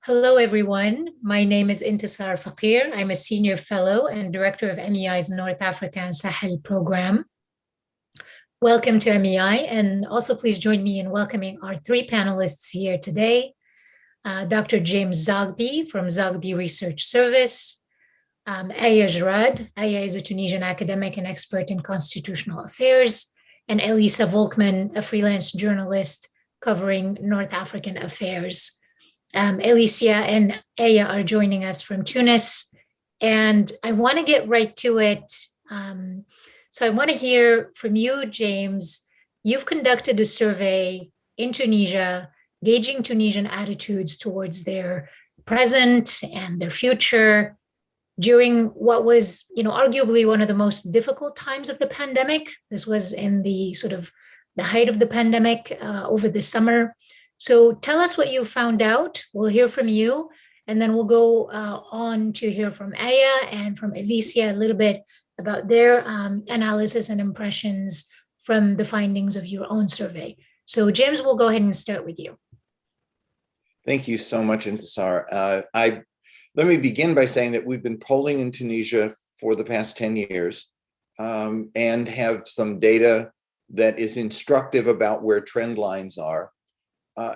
Hello, everyone. My name is Intisar Fakir. I'm a senior fellow and director of MEI's North Africa and Sahel program. Welcome to MEI, and also please join me in welcoming our three panelists here today. Dr. James Zogby from Zogby Research Service, Eya Jrad. Eya is a Tunisian academic and expert in constitutional affairs, and Elizia Volkmann, a freelance journalist covering North African affairs. Elizia and Eya are joining us from Tunis, and I want to get right to it. So I want to hear from you, James. You've conducted a survey in Tunisia, gauging Tunisian attitudes towards their present and their future during what was, arguably one of the most difficult times of the pandemic. This was in the sort of the height of the pandemic over the summer. So tell us what you found out. We'll hear from you, and then we'll go on to hear from Eya and from Elizia a little bit about their analysis and impressions from the findings of your own survey. So James, we'll go ahead and start with you. Thank you so much, Intisar. Let me begin by saying that we've been polling in Tunisia for the past 10 years and have some data that is instructive about where trend lines are.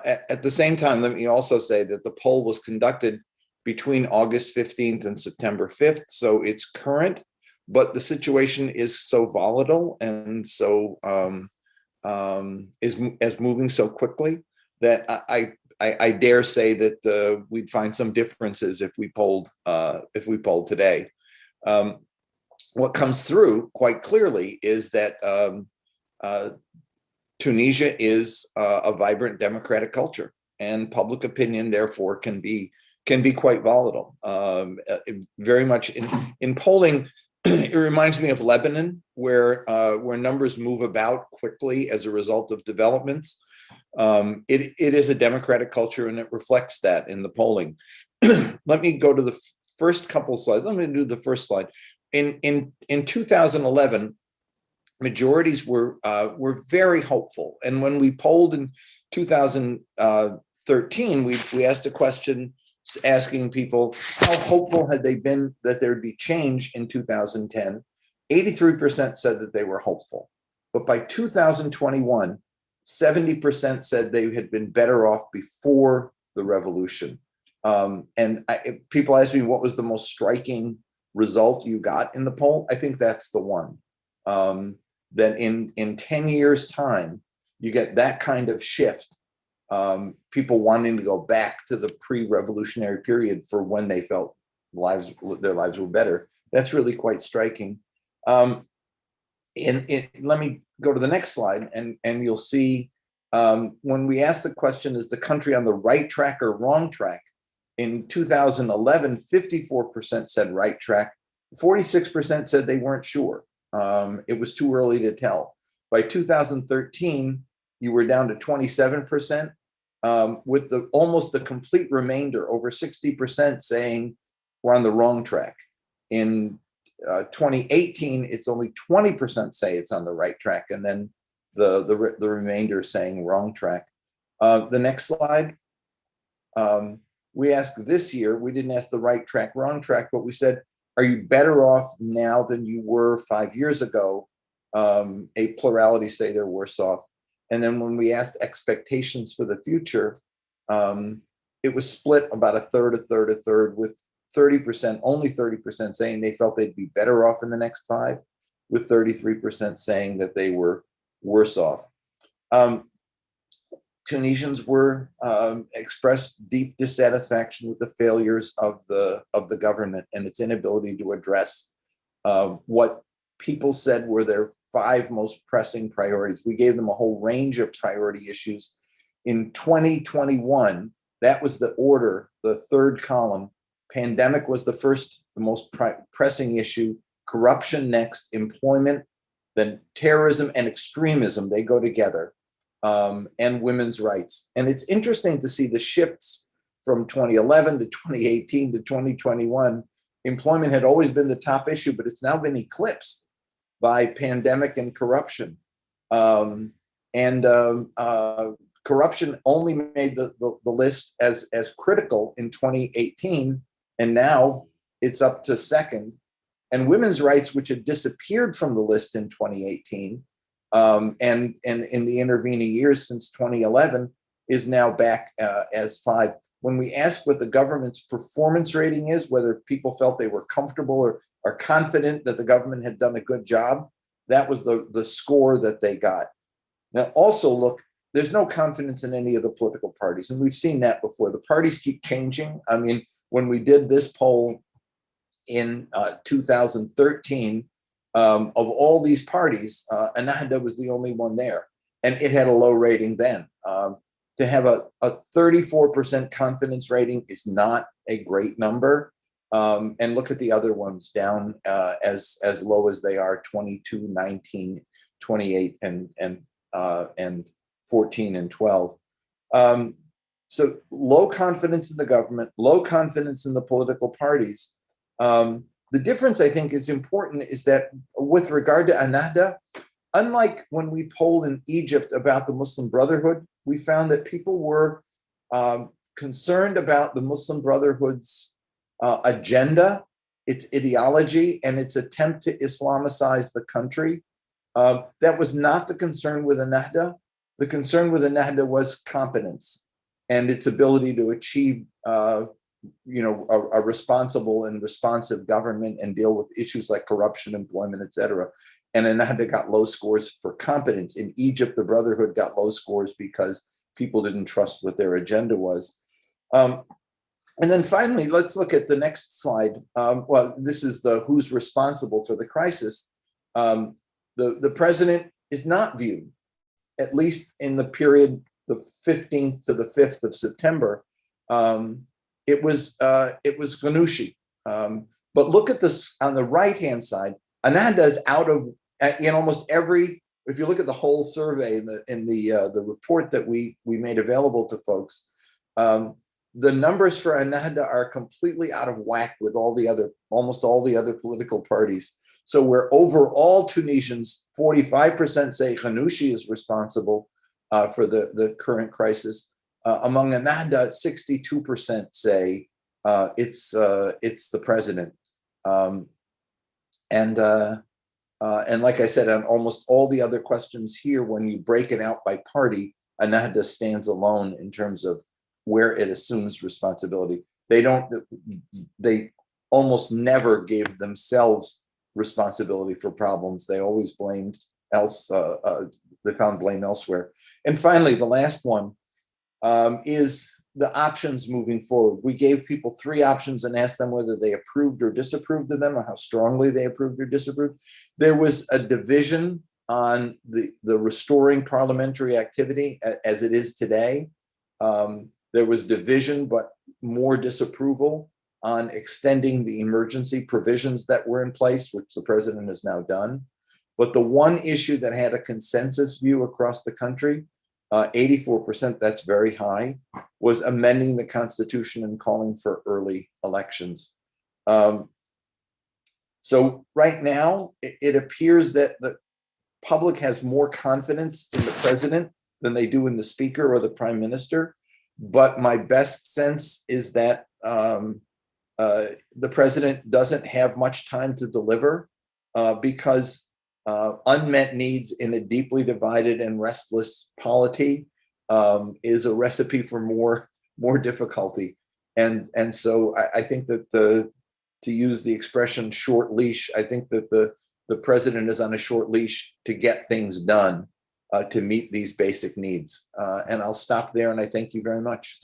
At the same time, let me also say that the poll was conducted between August 15th and September 5th, so it's current, but the situation is so volatile and so is moving so quickly that I dare say that we'd find some differences if we polled today. What comes through quite clearly is that Tunisia is a vibrant democratic culture, and public opinion, therefore, can be quite volatile. Very much in polling, it reminds me of Lebanon, where numbers move about quickly as a result of developments. It is a democratic culture, and it reflects that in the polling. Let me go to the first couple slides. Let me do the first slide. In 2011. Majorities were very hopeful, and when we polled in 2013, we asked a question asking people how hopeful had they been that there would be change in 2010. 83% said that they were hopeful, but by 2021, 70% said they had been better off before the revolution. People ask me what was the most striking result you got in the poll. I think that's the one. That in 10 years' time, you get that kind of shift, people wanting to go back to the pre-revolutionary period for when they felt their lives were better. That's really quite striking. Let me go to the next slide, and you'll see when we asked the question, is the country on the right track or wrong track? In 2011, 54% said right track, 46% said they weren't sure. It was too early to tell. By 2013, you were down to 27%, with almost the complete remainder, over 60%, saying we're on the wrong track. In 2018, it's only 20% say it's on the right track, and then the remainder saying wrong track. The next slide. We asked this year, we didn't ask the right track, wrong track, but we said, are you better off now than you were 5 years ago? A plurality say they're worse off. And then when we asked expectations for the future, it was split about a third, with 30%, only 30% saying they felt they'd be better off in the next 5, with 33% saying that they were worse off. Tunisians were expressed deep dissatisfaction with the failures of the government and its inability to address what people said were their 5 most pressing priorities. We gave them a whole range of priority issues. In 2021, that was the order, the third column. Pandemic was the most pressing issue. Corruption next, employment, then terrorism and extremism, they go together. And women's rights. And it's interesting to see the shifts from 2011 to 2018 to 2021. Employment had always been the top issue, but it's now been eclipsed by pandemic and corruption. Corruption only made the list as critical in 2018, and now it's up to second. And women's rights, which had disappeared from the list in 2018, and in the intervening years since 2011, is now back as 5. When we ask what the government's performance rating is, whether people felt they were comfortable or are confident that the government had done a good job, that was the score that they got. Now, also look, there's no confidence in any of the political parties, and we've seen that before. The parties keep changing. I mean, when we did this poll in 2013, of all these parties, Ennahda was the only one there, and it had a low rating then. To have a 34% confidence rating is not a great number. And look at the other ones down as low as they are: 22, 19, 28, and 14 and 12. So low confidence in the government, low confidence in the political parties. The difference, I think, is important is that with regard to Ennahda, unlike when we polled in Egypt about the Muslim Brotherhood, we found that people were concerned about the Muslim Brotherhood's agenda, its ideology, and its attempt to Islamicize the country. That was not the concern with Ennahda. The concern with Ennahda was competence and its ability to achieve a responsible and responsive government and deal with issues like corruption, employment, et cetera. And Ennahda got low scores for competence. In Egypt, the Brotherhood got low scores because people didn't trust what their agenda was. And then finally, let's look at the next slide. Well, this is the who's responsible for the crisis. The president is not viewed, at least in the period the 15th to the 5th of September. It was Ghannouchi. But look at this on the right-hand side. Ennahda is out of, in almost every, if you look at the whole survey in the report that we made available to folks, the numbers for Ennahda are completely out of whack with almost all the other political parties. So where overall Tunisians, 45% say Ghannouchi is responsible for the current crisis, among Ennahda, 62% say it's the president. And like I said, on almost all the other questions here, when you break it out by party, Ennahda stands alone in terms of where it assumes responsibility. They almost never gave themselves responsibility for problems. They always blamed they found blame elsewhere. And finally, the last one is the options moving forward. We gave people 3 options and asked them whether they approved or disapproved of them, or how strongly they approved or disapproved. There was a division on the restoring parliamentary activity as it is today. There was division, but more disapproval on extending the emergency provisions that were in place, which the president has now done. But the one issue that had a consensus view across the country, 84%, that's very high, was amending the Constitution and calling for early elections. So right now, it appears that the public has more confidence in the president than they do in the speaker or the prime minister. But my best sense is that the president doesn't have much time to deliver because unmet needs in a deeply divided and restless polity is a recipe for more difficulty. And so I think that to use the expression short leash, I think that the president is on a short leash to get things done to meet these basic needs. And I'll stop there, and I thank you very much.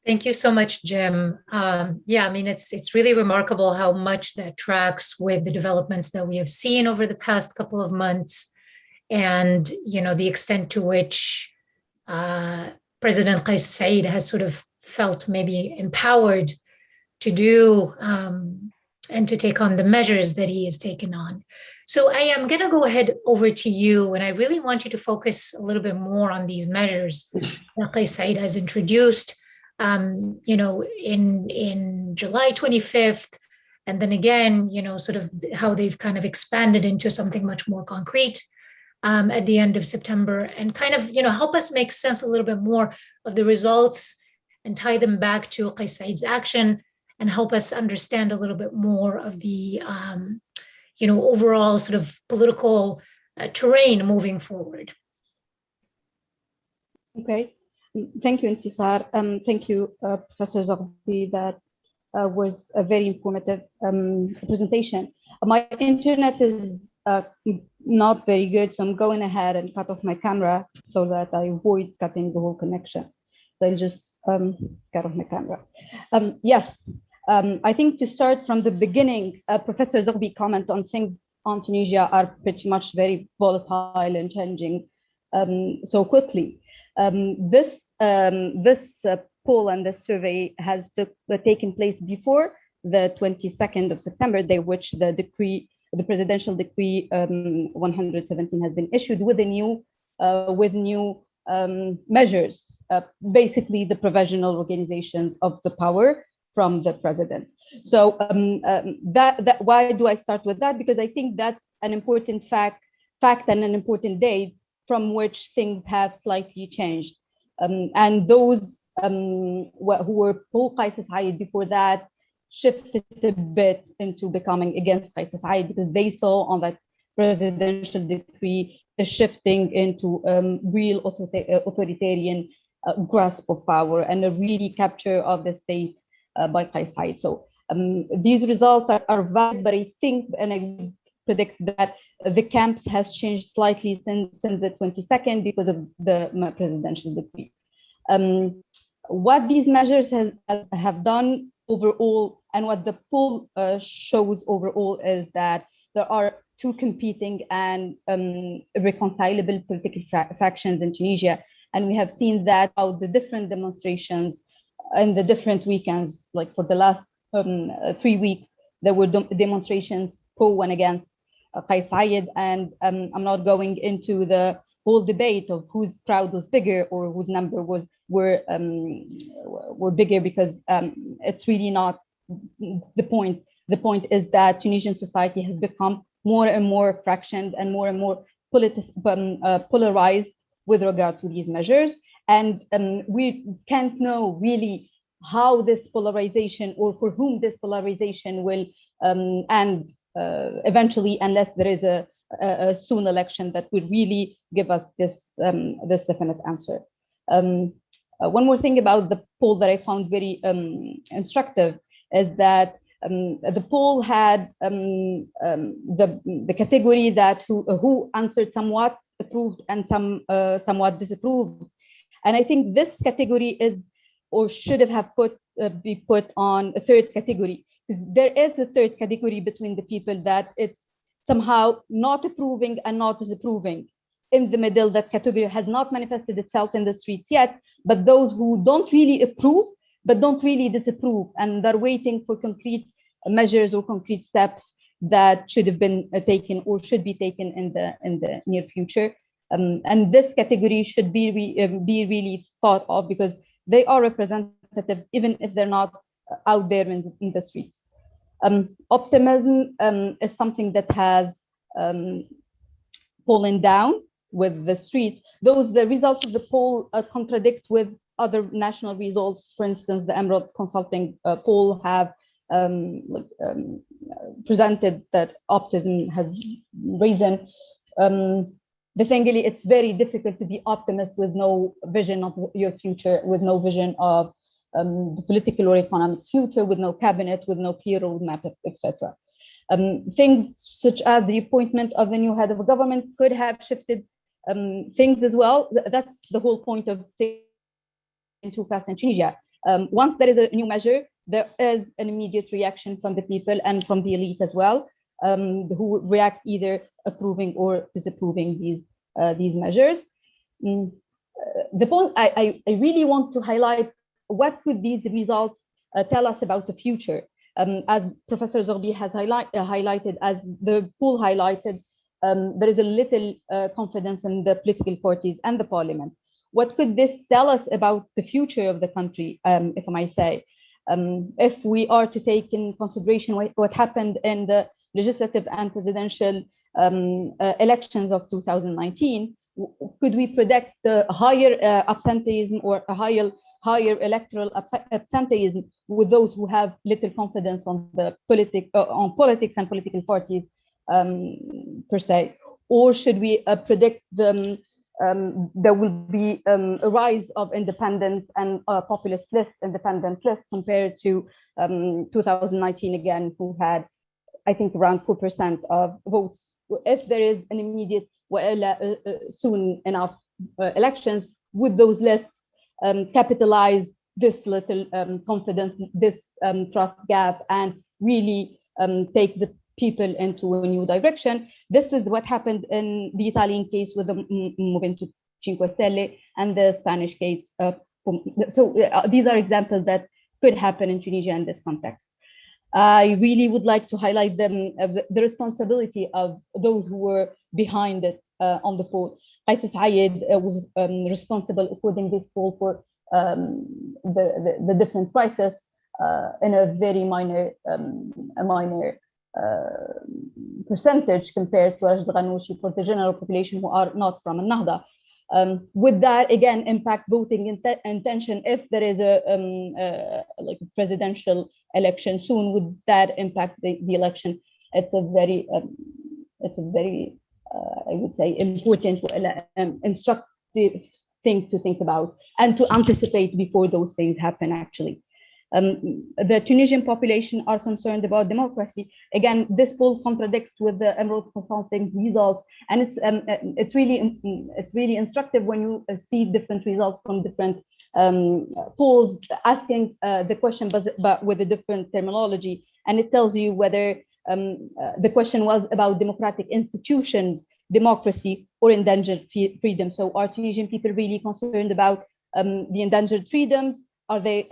Thank you so much, Jim. Yeah, I mean, it's really remarkable how much that tracks with the developments that we have seen over the past couple of months, and the extent to which President Qais Said has sort of felt maybe empowered to do and to take on the measures that he has taken on. So I am going to go ahead over to you, and I really want you to focus a little bit more on these measures that Qais Said has introduced. In July 25th, and then again, sort of how they've kind of expanded into something much more concrete. at the end of September, and kind of, help us make sense a little bit more of the results and tie them back to Qais Said's action, and help us understand a little bit more of the, overall sort of political terrain moving forward. Okay, thank you, Intisar. Thank you, Professor Zogby. That was a very informative presentation. My internet is not very good, so I'm going ahead and cut off my camera so that I avoid cutting the whole connection. So I'll just cut off my camera. Yes, I think to start from the beginning, Professor Zogby comment on things on Tunisia are pretty much very volatile and changing so quickly. This poll and this survey has taken place before the 22nd of September, day which the presidential decree 117 has been issued with new measures, basically the provisional organizations of the power from the president. So why do I start with that? Because I think that's an important fact and an important date from which things have slightly changed. And those who were pro Qais Said before that shifted a bit into becoming against Qais Said, because they saw on that presidential decree the shifting into real authoritarian grasp of power and a really capture of the state by Qais Said. So these results are valid, but I think, and I predict that the camps has changed slightly since the 22nd because of the presidential decree. What these measures have done overall, and what the poll shows overall, is that there are two competing and irreconcilable political factions in Tunisia. And we have seen that out the different demonstrations in the different weekends, like for the last 3 weeks, there were demonstrations pro and against Qais Said. And I'm not going into the whole debate of whose crowd was bigger or whose number were bigger, because it's really not the point. The point is that Tunisian society has become more and more fractioned and more polarized with regard to these measures. And we can't know really how this polarization, or for whom this polarization will end eventually, unless there is a soon election that would really give us this definite answer. One more thing about the poll that I found very instructive is that the poll had the category that who answered somewhat approved and somewhat disapproved. And I think this category is, or should have be put on a third category, because there is a third category between the people that it's somehow not approving and not disapproving. In the middle, that category has not manifested itself in the streets yet, but those who don't really approve but don't really disapprove, and they're waiting for concrete measures or concrete steps that should have been taken or should be taken in the near future. And this category should be really thought of, because they are representative, even if they're not out there in the streets. Optimism is something that has fallen down with the streets. The results of the poll contradict with other national results. For instance, the Emerald Consulting poll have presented that optimism has risen. The thing is, it's very difficult to be optimist with no vision of your future, with no vision of the political or economic future, with no cabinet, with no clear roadmap, etc. Things such as the appointment of the new head of government could have shifted things as well. That's the whole point of staying too fast in Tunisia. Once there is a new measure, there is an immediate reaction from the people and from the elite as well, who react either approving or disapproving these measures. The point I really want to highlight, what could these results tell us about the future? As Professor Zogby has highlighted, as the poll highlighted, there is a little confidence in the political parties and the parliament. What could this tell us about the future of the country, if I might say? If we are to take in consideration what happened in the legislative and presidential elections of 2019, could we predict the higher absenteeism or a higher electoral absenteeism with those who have little confidence on the on politics and political parties per se? Or should we predict there will be a rise of independent and populist independent lists compared to 2019 again, who had, I think, around 4% of votes. If there is an immediate, soon enough elections, would those lists capitalize this little confidence, this trust gap, and really take the people into a new direction? This is what happened in the Italian case with the Movimento 5 Stelle and the Spanish case. These are examples that could happen in Tunisia in this context. I really would like to highlight the responsibility of those who were behind it on the poll. Qais Said was responsible, according to this poll, for the different prices in a very minor percentage compared to Rajid Ghannouchi for the general population who are not from Al-Nahda. Would that again impact voting intention if there is like a presidential election soon? Would that impact the election? It's a very I would say important, instructive thing to think about and to anticipate before those things happen. Actually, the Tunisian population are concerned about democracy. Again, this poll contradicts with the Emerald Consulting results, and it's really instructive when you see different results from different polls asking the question, but with a different terminology, and it tells you whether the question was about democratic institutions, democracy, or endangered freedom. So are Tunisian people really concerned about the endangered freedoms? Are they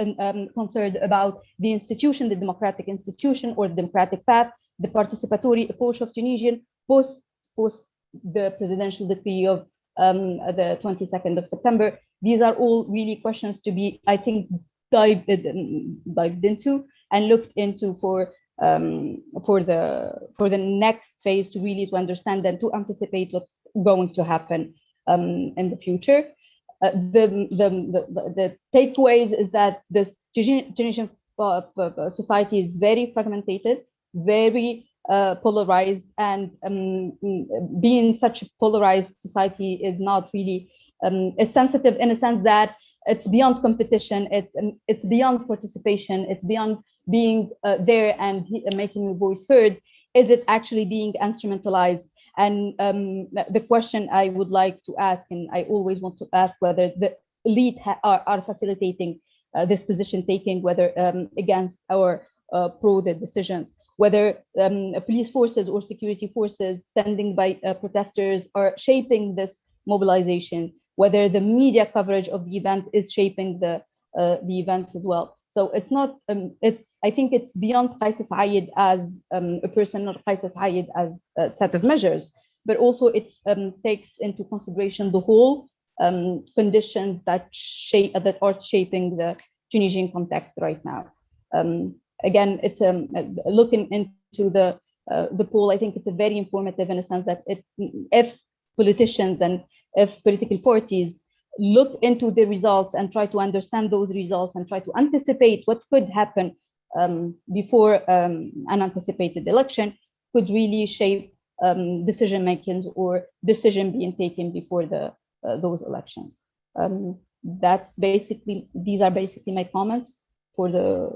concerned about the institution, the democratic institution, or the democratic path, the participatory approach of Tunisian post the presidential decree of the 22nd of September? These are all really questions to be, I think, dived into and looked into for the next phase, to really to understand and to anticipate what's going to happen in the future. The takeaways is that this Tunisian society is very fragmented, very polarized, and being such a polarized society is not really is sensitive in a sense that it's beyond competition, it's beyond participation, it's beyond being there and making your voice heard. Is it actually being instrumentalized? And the question I would like to ask, and I always want to ask, whether the elite are facilitating this position taking, whether against or pro the decisions, whether police forces or security forces standing by protesters are shaping this mobilization, whether the media coverage of the event is shaping the events as well. So it's not, I think it's beyond Qais Said as a person, or Qais Said as a set of measures, but also it takes into consideration the whole conditions that are shaping the Tunisian context right now. Again, it's looking into the poll. I think it's a very informative in a sense that if politicians and if political parties look into the results and try to understand those results and try to anticipate what could happen before an anticipated election, could really shape decision makings or decision being taken before those elections. These are basically my comments for the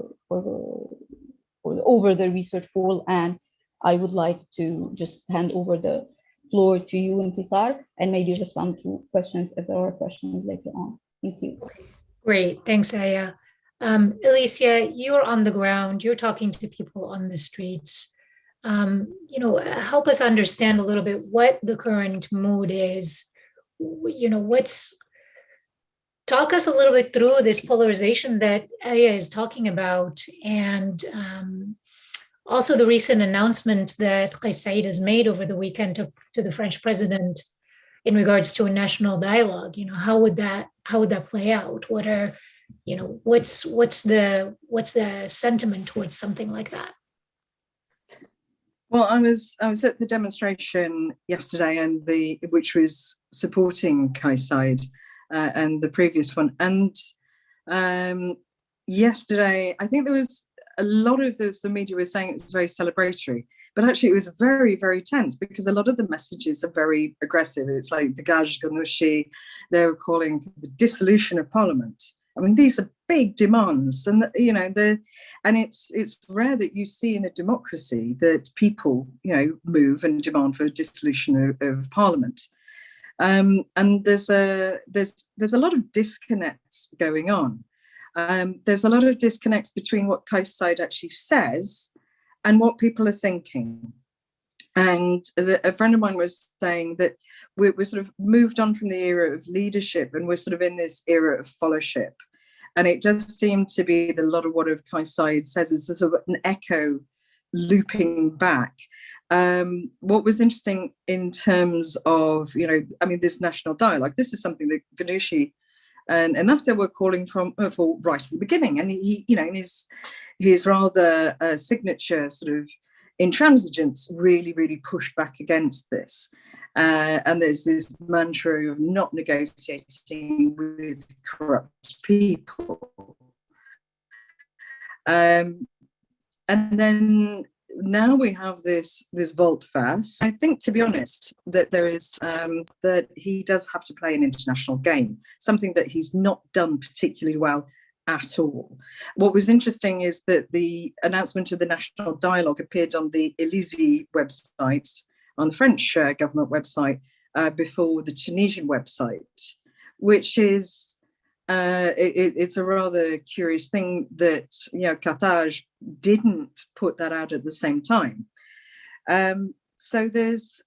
over the research poll, and I would like to just hand over the floor to you, Intisar, and maybe respond to questions if there are questions later on. Thank you. Great, thanks, Eya. Elizia, you're on the ground, you're talking to people on the streets. Help us understand a little bit what the current mood is. Talk us a little bit through this polarization that Eya is talking about, and also the recent announcement that Qais Said has made over the weekend to the French president in regards to a national dialogue. How would that play out? What are, what's the sentiment towards something like that? Well, I was at the demonstration yesterday, and which was supporting Kayside, and the previous one. And yesterday, I think there was a lot of the media was saying it was very celebratory, but actually it was very, very tense because a lot of the messages are very aggressive. It's like the Gaj Ganushi, they were calling for the dissolution of parliament. I mean, these are big demands, and it's rare that you see in a democracy that people, move and demand for a dissolution of parliament. And there's a lot of disconnects going on. There's a lot of disconnects between what Kayside actually says and what people are thinking. And a friend of mine was saying that we're sort of moved on from the era of leadership, and we're sort of in this era of followship. And it does seem to be that a lot of what Kayside says is sort of an echo looping back. What was interesting in terms of, this national dialogue, this is something that Ganushi and Nafta were calling for right at the beginning. And he in his rather signature sort of intransigence really, really pushed back against this. And there's this mantra of not negotiating with corrupt people. And then now we have this volte-face. I think, to be honest, that there is that he does have to play an international game, something that he's not done particularly well at all. What was interesting is that the announcement of the national dialogue appeared on the Elizia website, on the French government website, before the Tunisian website, which is it's a rather curious thing that Qatar didn't put that out at the same time. So there's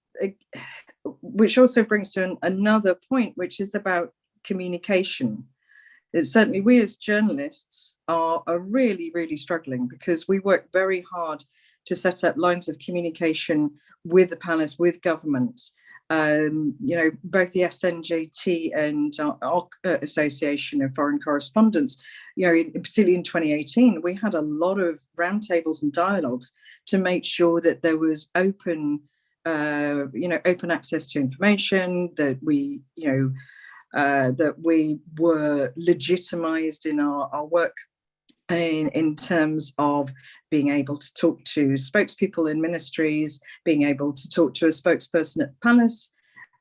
which also brings to another point, which is about communication. It's certainly we as journalists are really, really struggling because we work very hard to set up lines of communication with the palace, with government. Both the SNJT and our Association of Foreign Correspondents, particularly in 2018, we had a lot of roundtables and dialogues to make sure that there was open access to information, that we were legitimized in our work in terms of being able to talk to spokespeople in ministries, being able to talk to a spokesperson at the Palace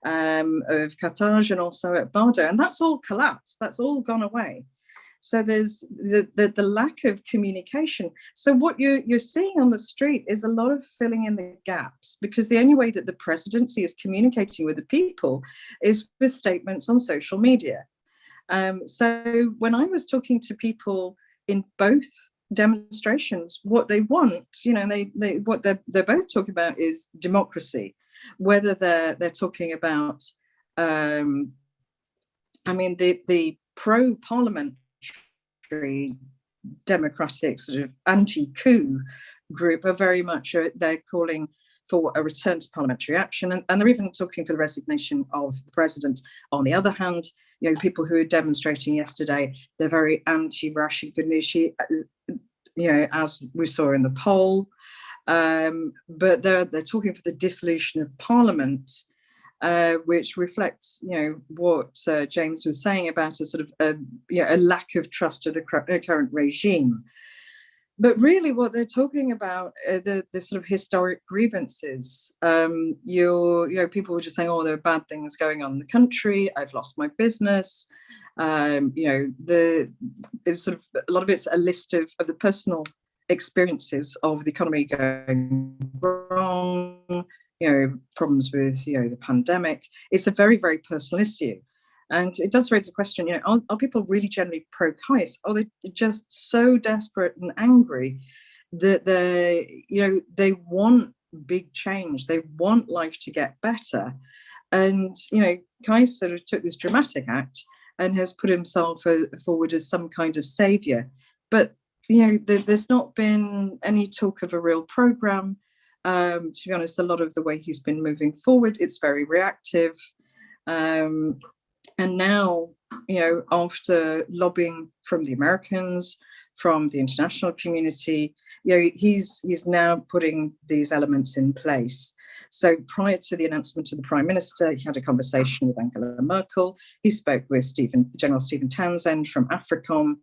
of Qatar and also at Bardo. And that's all collapsed. That's all gone away. So there's the lack of communication. So what you're seeing on the street is a lot of filling in the gaps, because the only way that the presidency is communicating with the people is with statements on social media. So when I was talking to people in both demonstrations, what they want, what they're both talking about is democracy. Whether they're talking about, the pro-parliamentary democratic sort of anti-coup group are very much they're calling for a return to parliamentary action, and they're even talking for the resignation of the president. On the other hand, the people who are demonstrating yesterday, they're very anti-Rashid Ghanouchi, as we saw in the poll. But they're talking for the dissolution of parliament, which reflects, what James was saying about a sort of a lack of trust of the current regime. But really, what they're talking about are the sort of historic grievances. People were just saying, "Oh, there are bad things going on in the country. I've lost my business." There's sort of a lot of it's a list of the personal experiences of the economy going wrong. Problems with the pandemic. It's a very, very personal issue. And it does raise a question, are people really generally pro-Kais? Are they just so desperate and angry that they want big change? They want life to get better. And, Kais sort of took this dramatic act and has put himself forward as some kind of saviour. But, there's not been any talk of a real programme. To be honest, a lot of the way he's been moving forward, it's very reactive. And now, after lobbying from the Americans, from the international community. He's now putting these elements in place. So prior to the announcement of the Prime Minister, he had a conversation with Angela Merkel. He spoke with General Stephen Townsend from AFRICOM,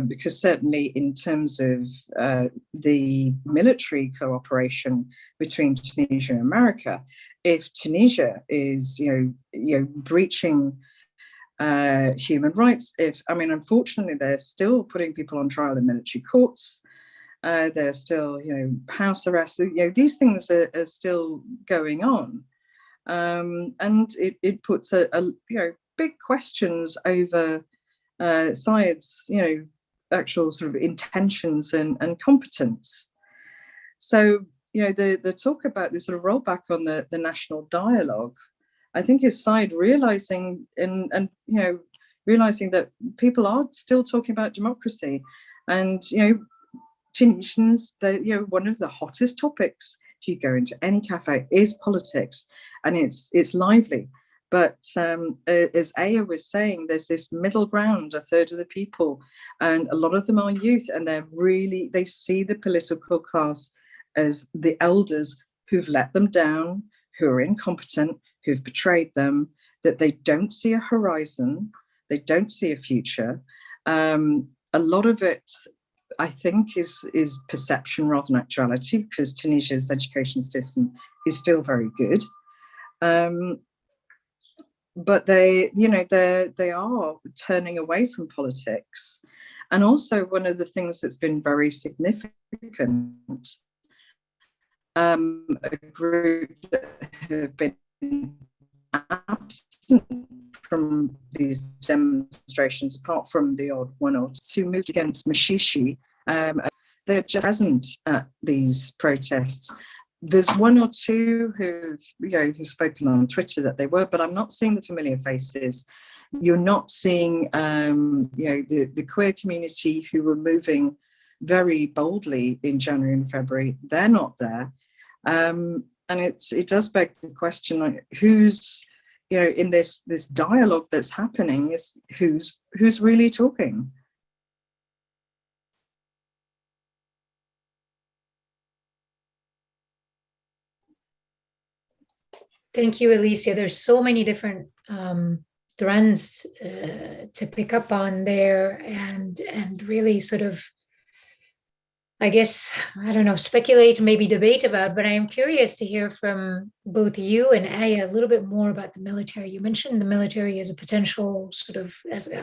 because certainly in terms of the military cooperation between Tunisia and America, if Tunisia is breaching human rights, unfortunately they're still putting people on trial in military courts. There's still, house arrests. These things are still going on, and it puts a big questions over sides, actual sort of intentions and competence. So, the talk about this sort of rollback on the national dialogue, I think is side realizing and realizing that people are still talking about democracy, and Tunisians, one of the hottest topics, if you go into any cafe, is politics, and it's lively. But as Eya was saying, there's this middle ground, a third of the people, and a lot of them are youth, and they see the political class as the elders who've let them down, who are incompetent, who've betrayed them, that they don't see a horizon, they don't see a future. A lot of it, I think, is perception rather than actuality, because Tunisia's education system is still very good. But they are turning away from politics. And also, one of the things that's been very significant, a group that have been absent from these demonstrations, apart from the odd one or two, moved against Mashishi. They're just present at these protests. There's one or two who've spoken on Twitter that they were, but I'm not seeing the familiar faces. You're not seeing the queer community who were moving very boldly in January and February. They're not there, and it does beg the question, like, who's in this dialogue that's happening, is who's really talking. Thank you, Elizia. There's so many different strands to pick up on there, and really sort of, I guess, I don't know, speculate, maybe debate about, but I am curious to hear from both you and Eya a little bit more about the military. You mentioned the military as a potential sort of,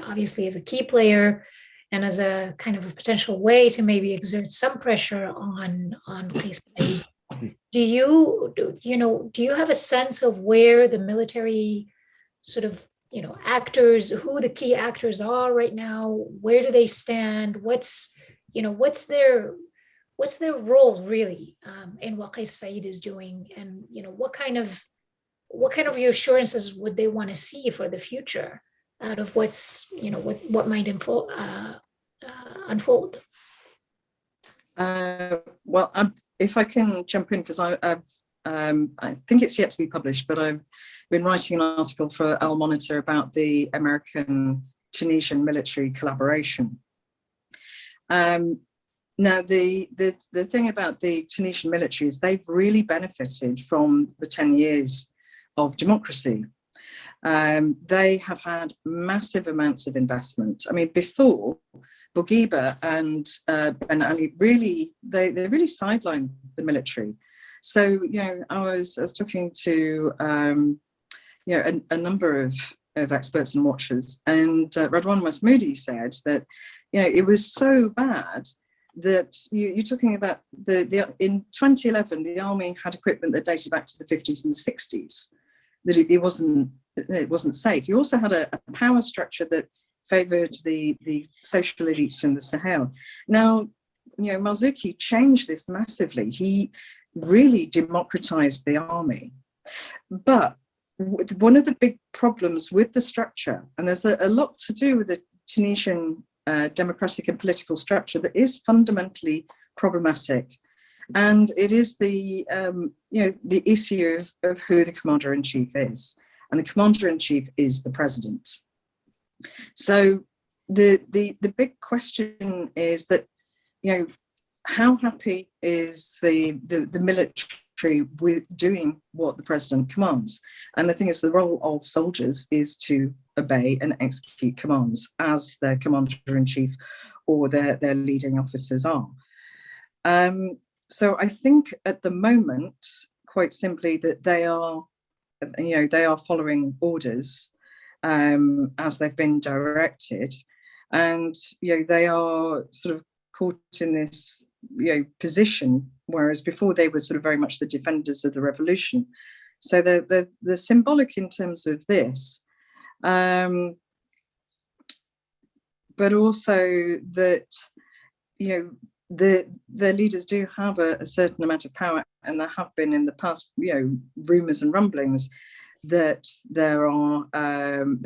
obviously as a key player, and as a kind of a potential way to maybe exert some pressure on Qais Said. Do you have a sense of where the military sort of, actors, who the key actors are right now? Where do they stand? What's their role really in what Qais Said is doing? And, what kind of reassurances would they want to see for the future out of what's, what might unfold? Well, if I can jump in, because I think it's yet to be published, but I've been writing an article for Al Monitor about the American-Tunisian military collaboration. Now, the thing about the Tunisian military is they've really benefited from the 10 years of democracy. They have had massive amounts of investment. I mean, before, Bourguiba and Ben Ali really sidelined the military. So I was talking to a number of experts and watchers, and Radwan Masmoudi said that it was so bad that you're talking about in 2011 the army had equipment that dated back to the 50s and 60s, that it wasn't safe. You also had a power structure that favoured the social elites in the Sahel. Now, Marzouki changed this massively. He really democratized the army. But one of the big problems with the structure, and there's a lot to do with the Tunisian democratic and political structure that is fundamentally problematic, and it is the issue of who the commander-in-chief is, and the commander-in-chief is the president. So the big question is that, how happy is the military with doing what the president commands? And the thing is, the role of soldiers is to obey and execute commands, as their commander-in-chief or their leading officers are. So I think at the moment, quite simply, that they are following orders as they've been directed, and they are sort of caught in this position, whereas before they were sort of very much the defenders of the revolution. So they're symbolic in terms of this, but also that the leaders do have a certain amount of power, and there have been in the past rumours and rumblings that there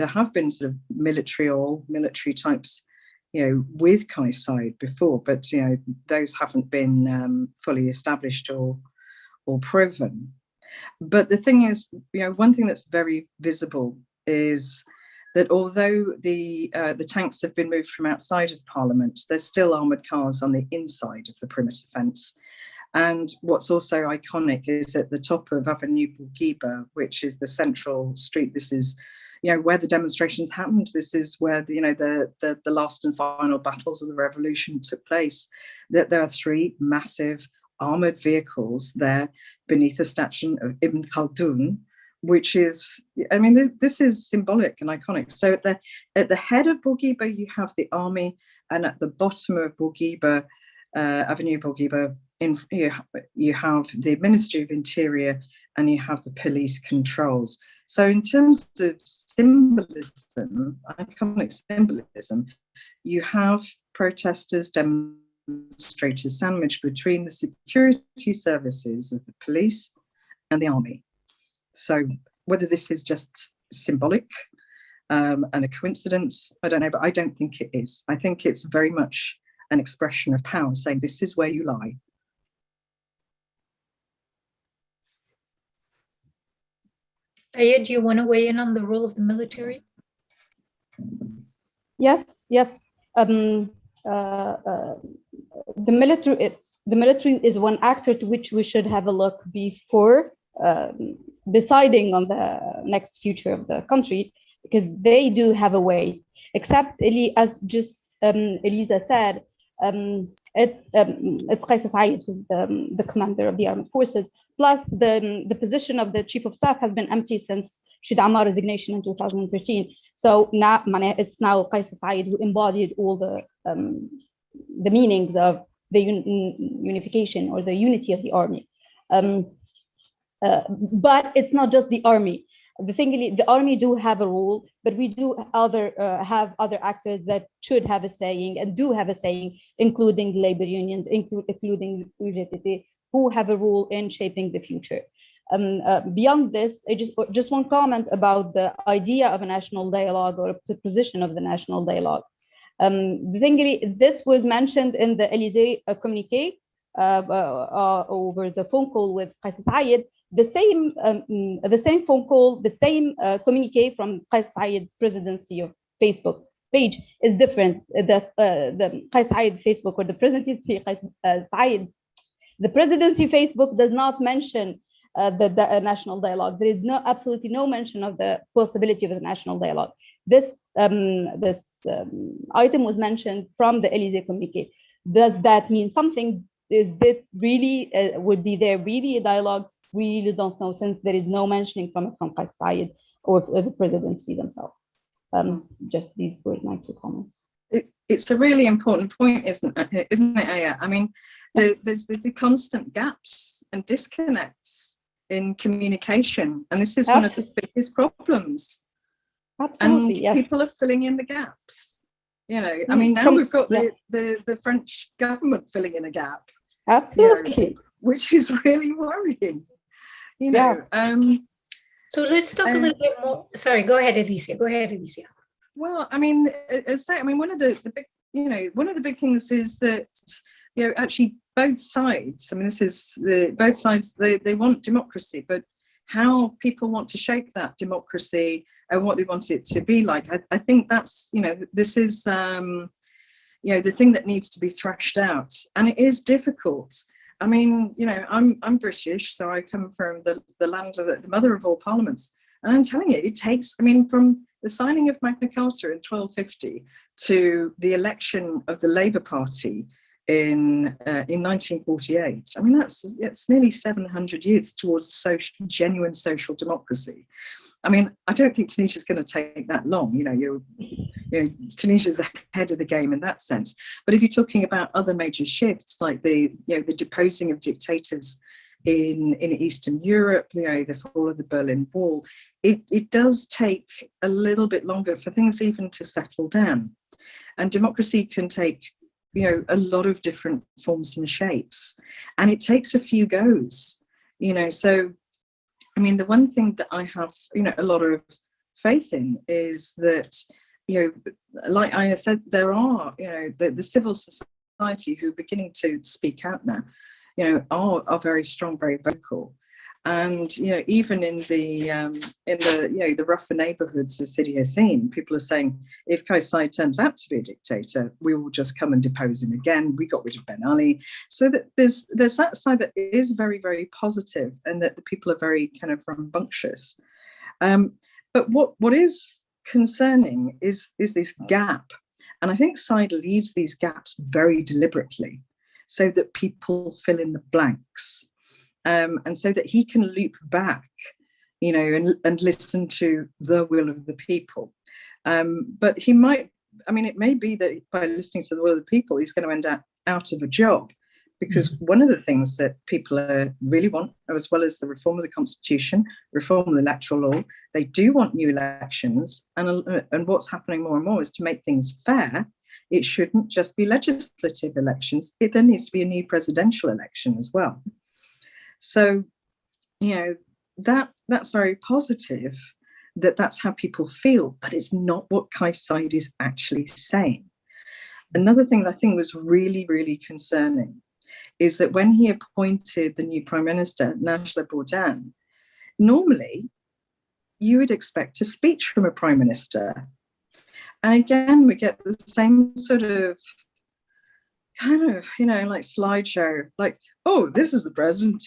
have been sort of military types with Kais Saied before, but those haven't been fully established or proven. But the thing is, one thing that's very visible is that although the tanks have been moved from outside of Parliament, there's still armoured cars on the inside of the perimeter fence. And what's also iconic is at the top of Avenue Bourguiba, which is the central street. This is where the demonstrations happened. This is where the last and final battles of the revolution took place. That there are 3 massive armoured vehicles there beneath the statue of Ibn Khaldun, which is, this is symbolic and iconic. So at the head of Bourguiba, you have the army, and at the bottom of Bourguiba, Avenue Bourguiba, you have the Ministry of Interior, and you have the police controls. So in terms of symbolism, iconic symbolism, you have protesters, demonstrators sandwiched between the security services of the police and the army. So whether this is just symbolic and a coincidence, I don't know, but I don't think it is. I think it's very much an expression of power, saying this is where you lie. Eya, do you want to weigh in on the role of the military? Yes. The military is one actor to which we should have a look before deciding on the next future of the country, because they do have a way. Except, as just Elisa said, it's Kais Saied who's the commander of the armed forces. Plus, the position of the chief of staff has been empty since Shid Ammar's resignation in 2013. So now it's now Kais Saied who embodied all the meanings of the unification or the unity of the army. But it's not just the army. The thing is, the army do have a role, but we do have other actors that should have a saying and do have a saying, including labor unions, including UGTT, who have a role in shaping the future. Beyond this, just one comment about the idea of a national dialogue or the position of the national dialogue. The thing is, this was mentioned in the Élysée communiqué over the phone call with Kais Saied. The same phone call, the same communique from Kais Saied presidency of Facebook page is different. The Kais Saied Facebook or the presidency Kais Saied, the presidency Facebook does not mention the national dialogue. There is absolutely no mention of the possibility of a national dialogue. This item was mentioned from the Élysée communique. Does that mean something? Is that really would be there really a dialogue? We really don't know, since there is no mentioning from Kais Saied or the presidency themselves. Just these were my 2 comments. It's a really important point, isn't it, Eya? I mean, there's the constant gaps and disconnects in communication, and this is one of the biggest problems. Absolutely, and yes. People are filling in the gaps. I mean, now we've got the French government filling in a gap. Absolutely. Which is really worrying. So let's talk a little bit more. Sorry, go ahead, Elizia. Well, I mean, one of the big things is that actually both sides. I mean, both sides. They want democracy, but how people want to shape that democracy and what they want it to be like. I think that's, this is, the thing that needs to be thrashed out. And it is difficult. I mean, I'm British, so I come from the land of the mother of all parliaments. And I'm telling you, it takes, from the signing of Magna Carta in 1250 to the election of the Labour Party in 1948. It's nearly 700 years towards genuine social democracy. I don't think Tunisia is going to take that long. Tunisia is ahead of the game in that sense. But if you're talking about other major shifts, like the deposing of dictators in Eastern Europe, the fall of the Berlin Wall, it does take a little bit longer for things even to settle down. And democracy can take, a lot of different forms and shapes. And it takes a few goes, so, the one thing that I have, a lot of faith in is that, like I said, there are, the civil society who are beginning to speak out now, are very strong, very vocal. And, even in the rougher neighborhoods of Sidi Yassine, people are saying, if Kais Saied turns out to be a dictator, we will just come and depose him again. We got rid of Ben Ali. So that there's that side that is very, very positive, and that the people are very kind of rambunctious. But what is concerning is this gap. And I think Saied leaves these gaps very deliberately so that people fill in the blanks. And so that he can loop back, and listen to the will of the people. But he might, it may be that by listening to the will of the people, he's going to end up out of a job, because one of the things that people really want, as well as the reform of the constitution, reform of the electoral law, they do want new elections. And what's happening more and more is to make things fair. It shouldn't just be legislative elections. There needs to be a new presidential election as well. So, that's very positive, that's how people feel, but it's not what Kais Saied is actually saying. Another thing that I think was really, really concerning is that when he appointed the new Prime Minister, Najla Bourdan, normally you would expect a speech from a Prime Minister. And again, we get the same sort of kind of, like slideshow, like, oh, this is the president,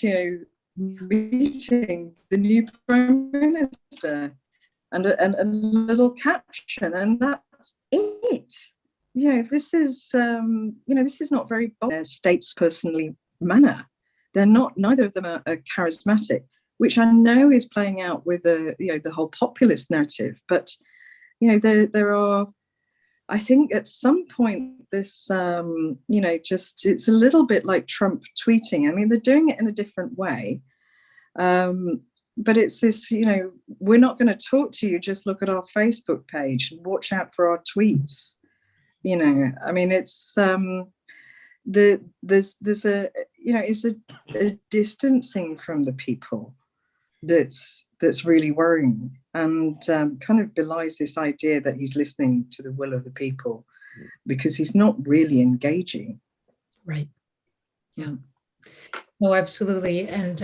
meeting the new Prime Minister, and a little caption, and that's it. This is, this is not very statespersonally manner. They're not. Neither of them are charismatic, which I know is playing out with the whole populist narrative. But there are. I think at some point this, it's a little bit like Trump tweeting. They're doing it in a different way. But it's this, we're not going to talk to you, just look at our Facebook page and watch out for our tweets. It's, there's a, it's a distancing from the people that's really worrying, and kind of belies this idea that he's listening to the will of the people, because he's not really engaging. Right. Yeah. No, absolutely. And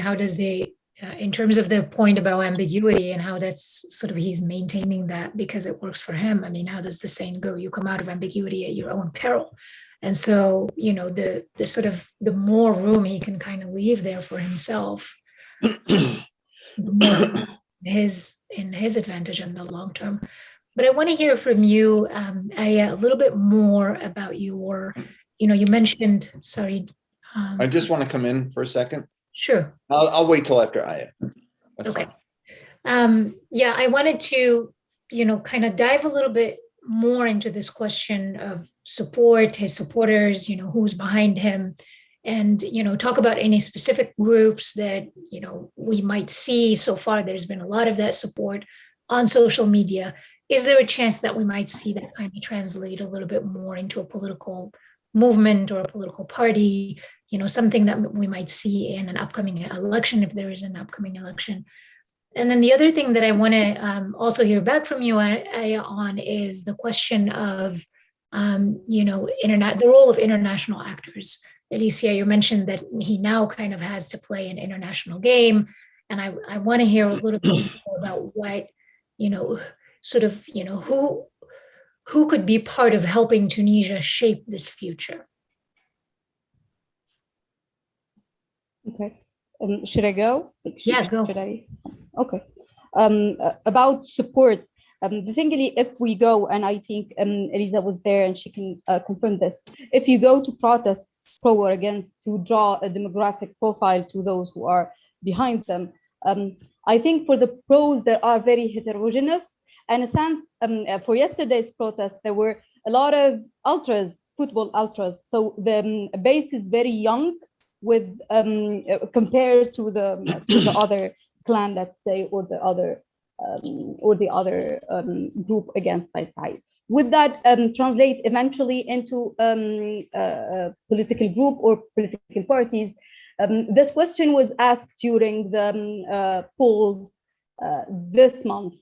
how does in terms of the point about ambiguity and how that's sort of he's maintaining that because it works for him. How does the saying go? You come out of ambiguity at your own peril. And so, the sort of the more room he can kind of leave there for himself, the more in his advantage in the long term. But I want to hear from you, Eya, a little bit more about your, you mentioned, sorry. I just want to come in for a second. Sure. I'll wait till after Eya. That's okay. Fine. I wanted to, kind of dive a little bit more into this question of support, his supporters, who's behind him, and, talk about any specific groups that, we might see. So far, there's been a lot of that support on social media. Is there a chance that we might see that kind of translate a little bit more into a political movement or a political party, something that we might see in an upcoming election, if there is an upcoming election? And then the other thing that I want to also hear back from you, Eya, on is the question of, the role of international actors. Elizia, you mentioned that he now kind of has to play an international game. And I want to hear a little bit more about what, sort of, who could be part of helping Tunisia shape this future. Okay. Should I go? Yeah, go. Okay. About support. The thing is, if we go, and I think Elisa was there and she can confirm this, if you go to protests pro or against to draw a demographic profile to those who are behind them, I think for the pros, they are very heterogeneous. And in a sense, for yesterday's protest, there were a lot of ultras, football ultras. So the base is very young with compared to the other clan, let's say, or the other group against ISIL. Would that translate eventually into a political group or political parties? This question was asked during the polls this month.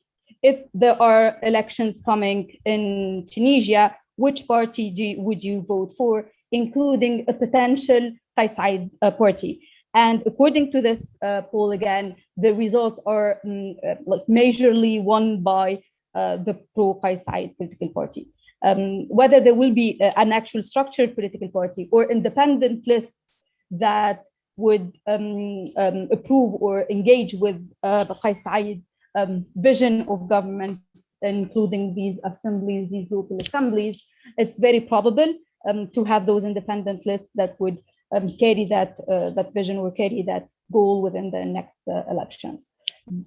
If there are elections coming in Tunisia, which party would you vote for, including a potential Qaissaid party? And according to this poll, again, the results are majorly won by the pro-Qaissaid political party. Whether there will be an actual structured political party or independent lists that would approve or engage with the Qaissaid vision of governments, including these assemblies, these local assemblies, it's very probable to have those independent lists that would carry that vision or carry that goal within the next elections.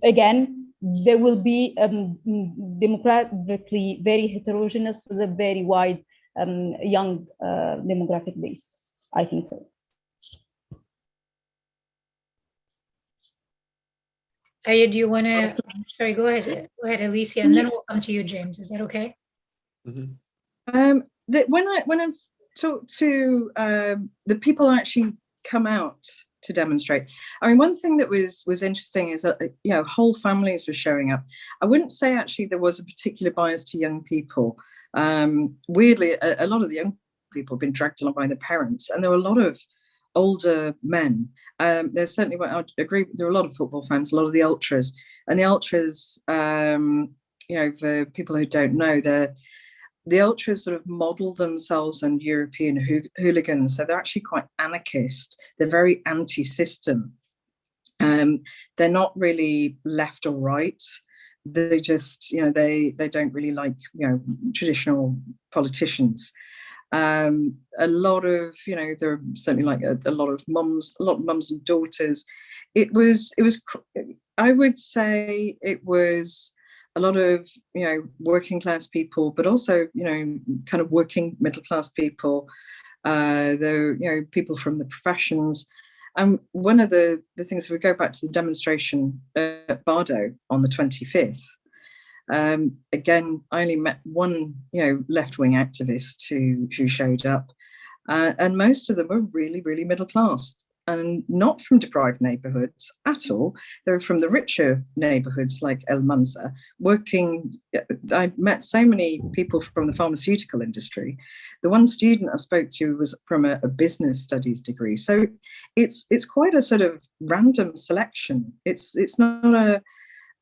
Again, there will be demographically very heterogeneous with a very wide young demographic base. I think so. Eya, do you want to? Sorry, go ahead, Elizia, and then we'll come to you, James. Is that okay? Mm-hmm. When I've talked to the people who actually come out to demonstrate, I mean, one thing that was interesting is that whole families were showing up. I wouldn't say actually there was a particular bias to young people. Weirdly, a lot of the young people have been dragged along by their parents, and there were a lot of older men. There's certainly, I agree, there are a lot of football fans, a lot of the ultras, and the ultras, for people who don't know, the ultras sort of model themselves on European hooligans, so they're actually quite anarchist. They're very anti-system. They're not really left or right. They just, they don't really like, traditional politicians. A lot of, there are certainly like a lot of mums and daughters. It was, I would say it was a lot of, working class people, but also, kind of working middle class people. There, people from the professions. And one of the things, if we go back to the demonstration at Bardo on the 25th, again, I only met one, left-wing activist who showed up, and most of them were really, really middle class and not from deprived neighbourhoods at all. They were from the richer neighbourhoods like El Manza, working. I met so many people from the pharmaceutical industry. The one student I spoke to was from a business studies degree. So it's quite a sort of random selection. It's not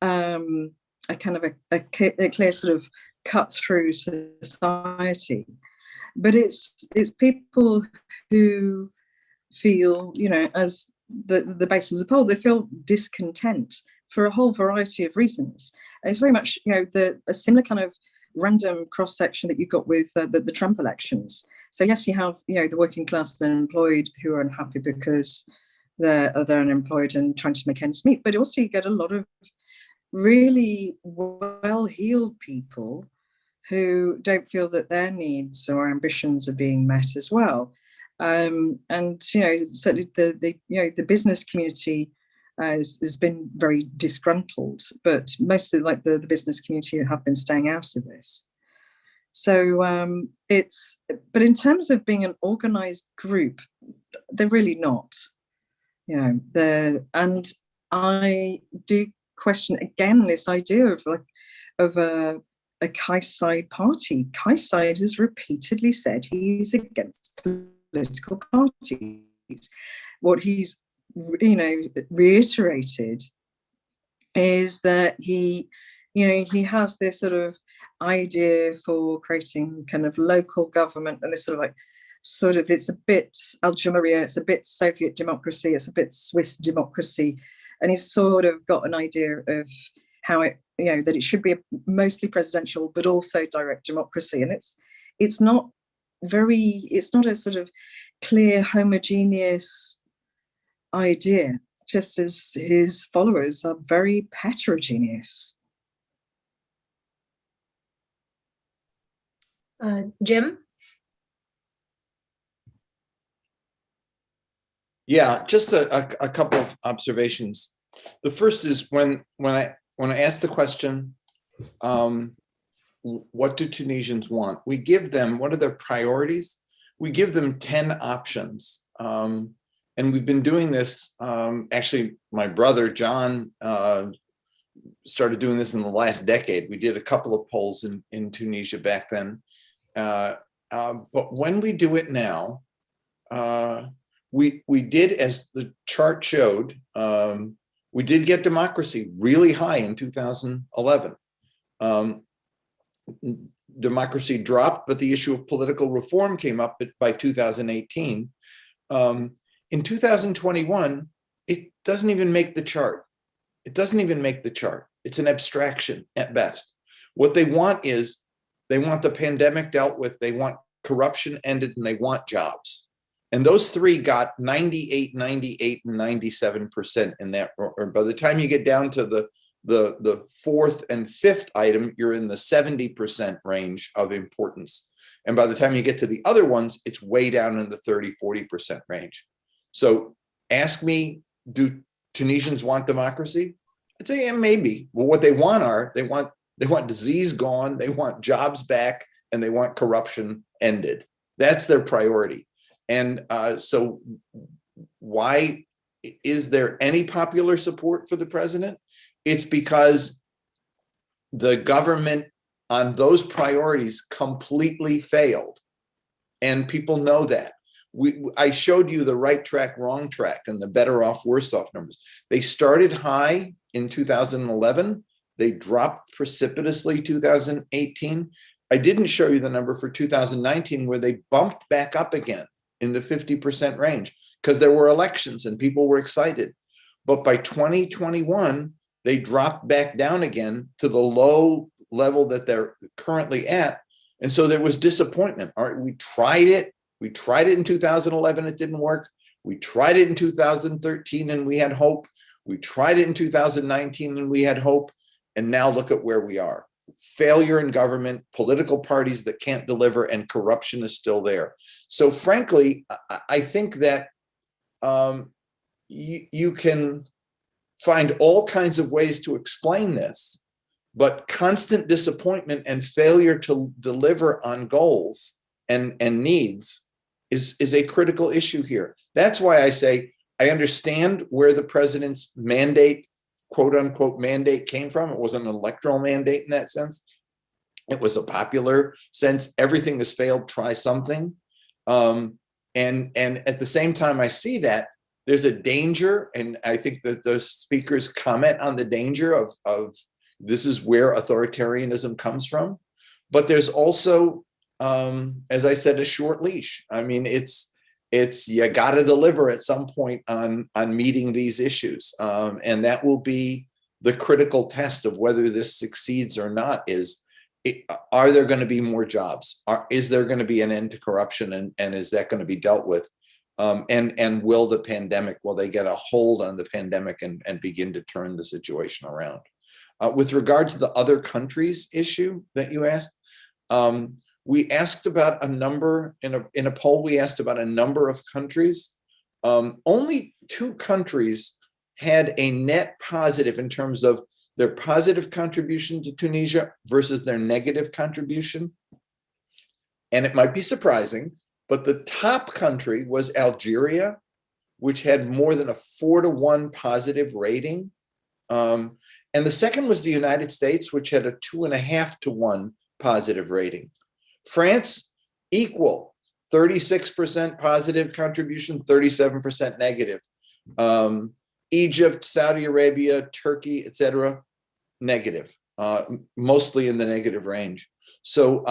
a kind of a clear sort of cut through society, but it's people who feel, as the basis of the poll, they feel discontent for a whole variety of reasons. And it's very much, a similar kind of random cross section that you got with the Trump elections. So yes, you have, the working class and unemployed who are unhappy because they're unemployed and trying to make ends meet, but also you get a lot of really well-heeled people who don't feel that their needs or ambitions are being met as well. And certainly the business community has been very disgruntled, but mostly like the business community have been staying out of this. So but in terms of being an organized group, they're really not. And I do question again this idea of a Qaissaid party. Qaissaid has repeatedly said he's against political parties. What he's reiterated is that he has this sort of idea for creating kind of local government, and this it's a bit Algeria, it's a bit Soviet democracy, it's a bit Swiss democracy, and he's sort of got an idea of how it, that it should be mostly presidential but also direct democracy, and it's not a sort of clear homogeneous idea, just as his followers are very heterogeneous. Jim? Yeah, just a couple of observations. The first is when I ask the question, what do Tunisians want? We give them, what are their priorities? We give them 10 options. And we've been doing this, actually, my brother, John, started doing this in the last decade. We did a couple of polls in Tunisia back then. But when we do it now, we did, as the chart showed, we did get democracy really high in 2011. Democracy dropped, but the issue of political reform came up by 2018. In 2021, it doesn't even make the chart. It doesn't even make the chart. It's an abstraction at best. What they want is, they want the pandemic dealt with, they want corruption ended, and they want jobs. And those three got 98, 98, and 97% in that. Or by the time you get down to the fourth and fifth item, you're in the 70% range of importance. And by the time you get to the other ones, it's way down in the 30, 40% range. So ask me, do Tunisians want democracy? I'd say, yeah, maybe. Well, what they want they want disease gone, they want jobs back, and they want corruption ended. That's their priority. And so why is there any popular support for the president? It's because the government on those priorities completely failed. And people know that. I showed you the right track, wrong track, and the better off, worse off numbers. They started high in 2011. They dropped precipitously 2018. I didn't show you the number for 2019, where they bumped back up again in the 50% range because there were elections and people were excited. But by 2021, they dropped back down again to the low level that they're currently at. And so there was disappointment. All right, we tried it. We tried it in 2011, it didn't work. We tried it in 2013 and we had hope. We tried it in 2019 and we had hope. And now look at where we are. Failure in government, political parties that can't deliver, and corruption is still there. So frankly, I think that you can find all kinds of ways to explain this, but constant disappointment and failure to deliver on goals and needs is a critical issue here. That's why I say I understand where the president's mandate, quote unquote mandate, came from. It wasn't an electoral mandate in that sense. It was a popular sense. Everything has failed, try something. And at the same time, I see that there's a danger, and I think that the speakers comment on the danger of this is where authoritarianism comes from. But there's also, as I said, a short leash. I mean, it's you got to deliver at some point on meeting these issues, and that will be the critical test of whether this succeeds or not. Are there going to be more jobs? Is there going to be an end to corruption, and is that going to be dealt with? And will the pandemic, will they get a hold on the pandemic and begin to turn the situation around? With regard to the other countries issue that you asked, we asked about a number, in a poll, we asked about a number of countries. Only 2 countries had a net positive in terms of their positive contribution to Tunisia versus their negative contribution. And it might be surprising, but the top country was Algeria, which had more than a 4-to-1 positive rating. And the second was the United States, which had a 2.5-to-1 positive rating. France, equal, 36% positive contribution, 37% negative. Egypt, Saudi Arabia, Turkey, etc., negative, mostly in the negative range. So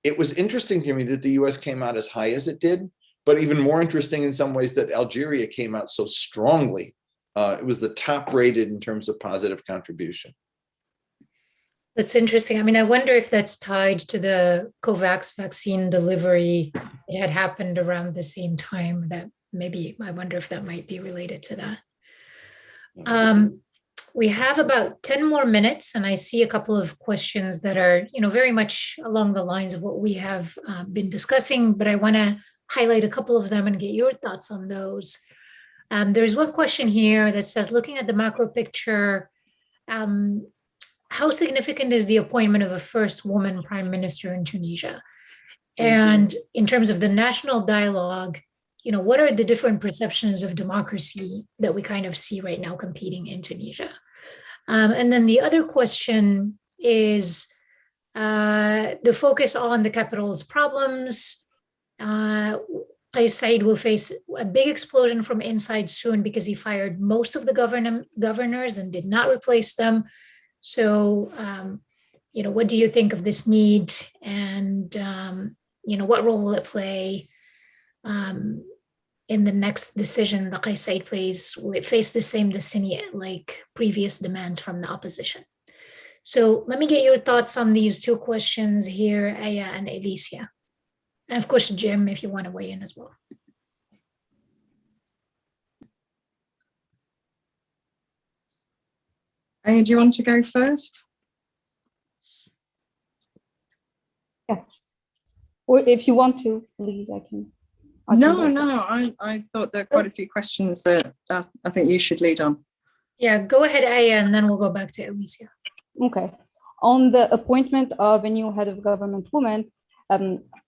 it was interesting to me that the US came out as high as it did, but even more interesting in some ways that Algeria came out so strongly. It was the top rated in terms of positive contribution. That's interesting. I mean, I wonder if that's tied to the COVAX vaccine delivery that had happened around the same time. That maybe, I wonder if that might be related to that. We have about 10 more minutes, and I see a couple of questions that are, very much along the lines of what we have been discussing, but I want to highlight a couple of them and get your thoughts on those. There's one question here that says, looking at the macro picture, how significant is the appointment of a first woman prime minister in Tunisia? And in terms of the national dialogue, what are the different perceptions of democracy that we kind of see right now competing in Tunisia? And then the other question is the focus on the capital's problems. Qais Said will face a big explosion from inside soon because he fired most of the governors and did not replace them. So, what do you think of this need, and what role will it play in the next decision that Qais Said plays? Will it face the same destiny like previous demands from the opposition? So let me get your thoughts on these two questions here, Eya and Elizia. And of course, Jim, if you want to weigh in as well. Eya, do you want to go first? Yes. Or if you want to, please, I can. I thought there are quite a few questions that I think you should lead on. Yeah, go ahead, Eya, and then we'll go back to Elizia. Okay. On the appointment of a new head of government woman,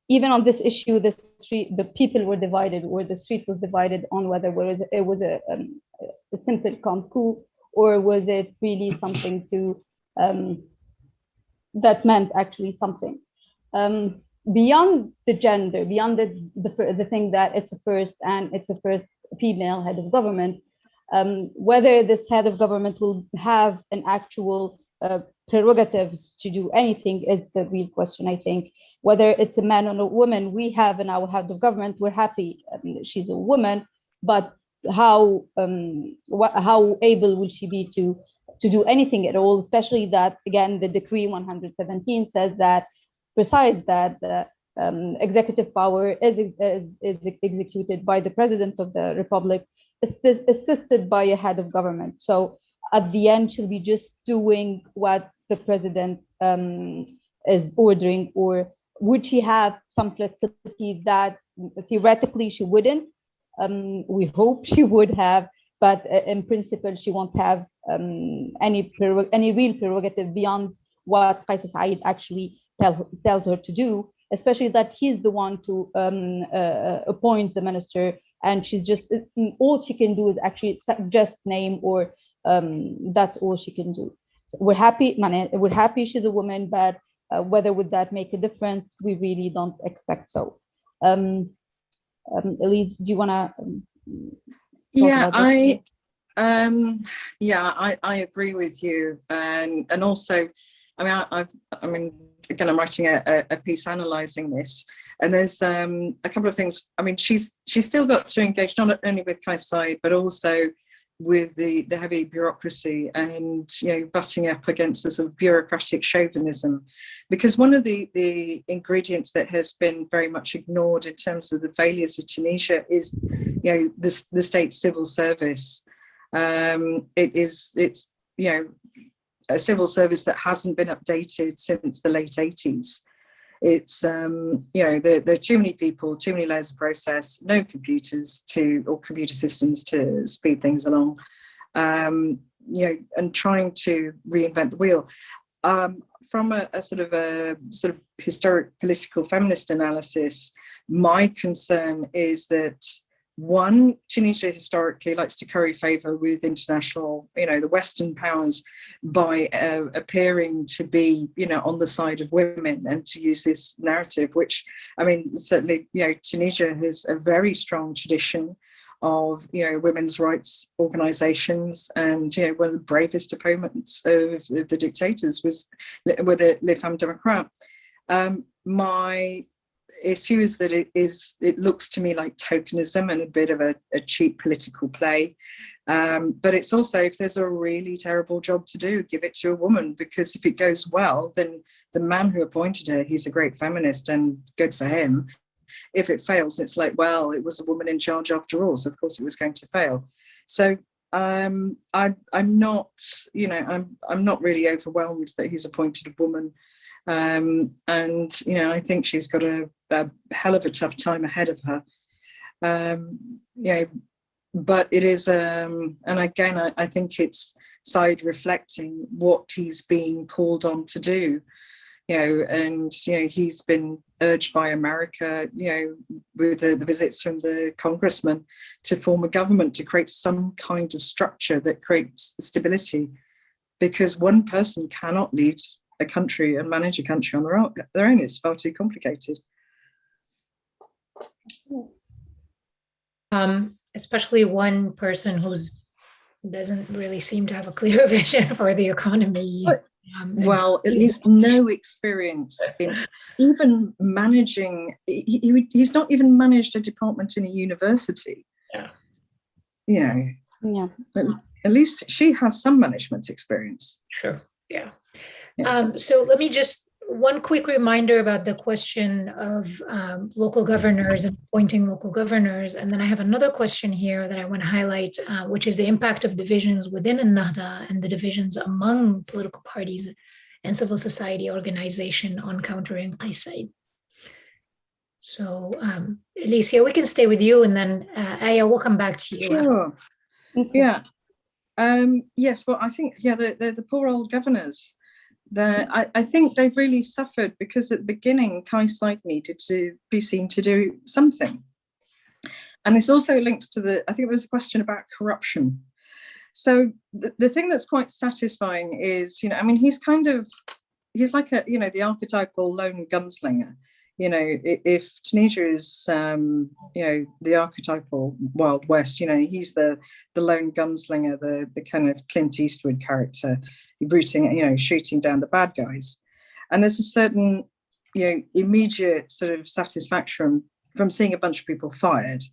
even on this issue, the people were divided, or the street was divided on whether it was a simple coup, or was it really something that meant actually something. Beyond the gender, beyond the thing that it's a first female head of government, whether this head of government will have an actual prerogatives to do anything is the real question, I think. Whether it's a man or a woman, we have in our head of government, we're happy she's a woman, but how able will she be to do anything at all, especially that, again, the decree 117 says that the executive power is executed by the president of the republic, assisted by a head of government. So at the end, she'll be just doing what the president is ordering, or would she have some flexibility that theoretically she wouldn't? We hope she would have, but in principle, she won't have any real prerogative beyond what Qais Said actually tells her to do, especially that he's the one to appoint the minister, and she's just, all she can do is actually just name, or that's all she can do. So we're happy she's a woman, but whether would that make a difference, we really don't expect so. Elise, do you want to? I agree with you, and also, again, I'm writing a piece analysing this, and there's a couple of things. I mean, she's still got to engage not only with Qais Said, but also with the heavy bureaucracy, and butting up against the sort of bureaucratic chauvinism, because one of the ingredients that has been very much ignored in terms of the failures of Tunisia is the state civil service. It's a civil service that hasn't been updated since the late 80s. It's there are too many people, too many layers of process, no computers or computer systems to speed things along, and trying to reinvent the wheel. From a sort of historic political feminist analysis, my concern is that, one, Tunisia historically likes to curry favour with international, the Western powers, by appearing to be, on the side of women, and to use this narrative, which, certainly, Tunisia has a very strong tradition of, you know, women's rights organizations, and, you know, one of the bravest opponents of the dictators were the Les Femmes Démocrates. My issue is that it looks to me like tokenism and a bit of a cheap political play. But it's also, if there's a really terrible job to do, give it to a woman, because if it goes well, then the man who appointed her, he's a great feminist and good for him. If it fails, it's like, well, it was a woman in charge after all, so of course it was going to fail. So I'm not, you know, I'm not really overwhelmed that he's appointed a woman. And, you know, I think she's got a hell of a tough time ahead of her. You know, but it is, and again, I think it's side reflecting what he's being called on to do, you know, and, you know, he's been urged by America, you know, with the visits from the congressman, to form a government, to create some kind of structure that creates stability, because one person cannot lead a country and manage a country on their own. It's far too complicated. Especially one person who doesn't really seem to have a clear vision for the economy. Well, at least no experience in even managing. He's not even managed a department in a university. Yeah. You know. Yeah. At least she has some management experience. Sure. Yeah. So let me just, one quick reminder about the question of local governors and appointing local governors. And then I have another question here that I want to highlight, which is the impact of divisions within Ennahda and the divisions among political parties and civil society organization on countering ISID. So Elizia, we can stay with you, and then Eya, we'll come back to you. Sure. Yeah. Yes, well, I think, yeah, the poor old governors, I think they've really suffered, because at the beginning, Kais Saied needed to be seen to do something. And this also links to I think there was a question about corruption. So the thing that's quite satisfying is, you know, I mean, he's like a, you know, the archetypal lone gunslinger. You know, if Tunisia is, you know, the archetypal Wild West, you know, he's the lone gunslinger, the kind of Clint Eastwood character, shooting down the bad guys. And there's a certain, you know, immediate sort of satisfaction from seeing a bunch of people fired.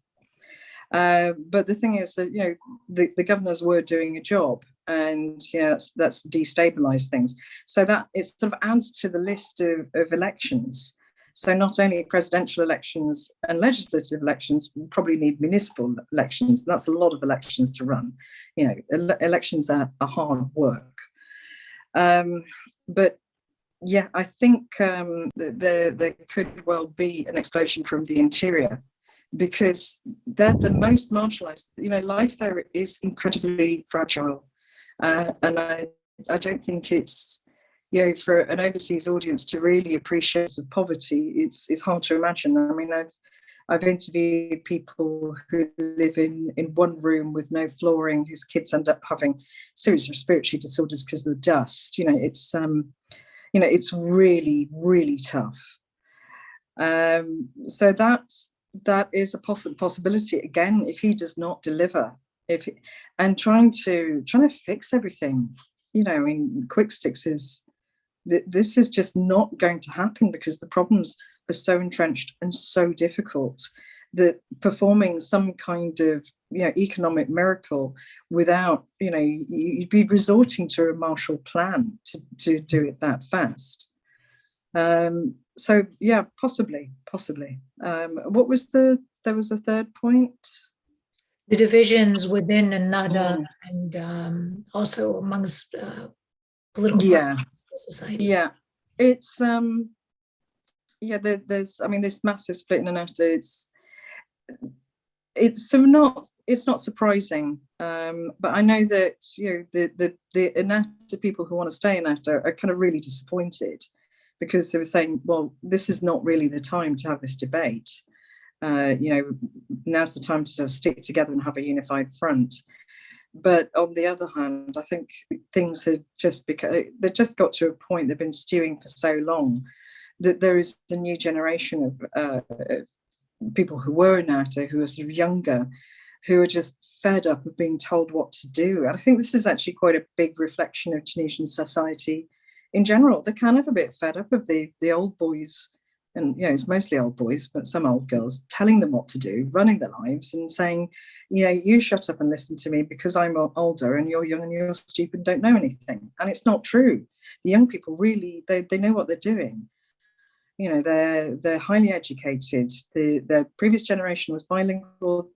But the thing is that, you know, the governors were doing a job, and, you know, that's destabilized things. So that it sort of adds to the list of elections. So not only presidential elections and legislative elections, we probably need municipal elections. And that's a lot of elections to run. You know, elections are hard work. But yeah, I think there could well be an explosion from the interior, because they're the most marginalized. You know, life there is incredibly fragile. And I don't think it's, you know, for an overseas audience to really appreciate poverty, it's hard to imagine. I mean, I've interviewed people who live in one room with no flooring, whose kids end up having serious respiratory disorders because of the dust. You know, it's really, really tough. So that is a possibility. Again, if he does not deliver, and trying to fix everything, you know, I mean, quick sticks is. This is just not going to happen, because the problems are so entrenched and so difficult that performing some kind of, you know, economic miracle without, you know, you'd be resorting to a Marshall Plan to do it that fast. So yeah, possibly. What was there was a third point? The divisions within Ennahda and also amongst political society. Yeah, it's there's, I mean, this massive split in Ennahda, it's not surprising, but I know that, you know, the Ennahda people who want to stay in Ennahda are kind of really disappointed, because they were saying, well, this is not really the time to have this debate. You know, now's the time to sort of stick together and have a unified front. But on the other hand, I think things had they've just got to a point, they've been stewing for so long, that there is a new generation of people who were in Ennahda, who are sort of younger, who are just fed up of being told what to do. And I think this is actually quite a big reflection of Tunisian society in general. They're kind of a bit fed up of the old boys, and it's mostly old boys, but some old girls, telling them what to do, running their lives and saying, you shut up and listen to me because I'm older and you're young and you're stupid and don't know anything. And it's not true. The young people really, they know what they're doing. They're highly educated. The previous generation was bilingual,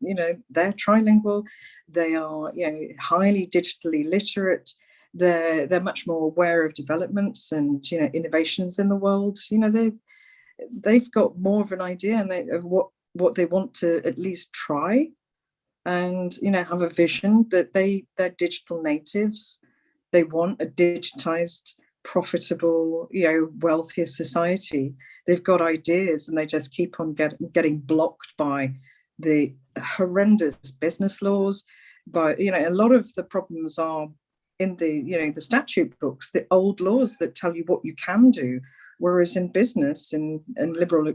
they're trilingual. They are, highly digitally literate. They're much more aware of developments and, innovations in the world. They've got more of an idea of what they want to at least try, and have a vision that they're digital natives. They want a digitized, profitable, wealthier society. They've got ideas, and they just keep on getting blocked by the horrendous business laws. But a lot of the problems are in the statute books, the old laws that tell you what you can do. Whereas in business and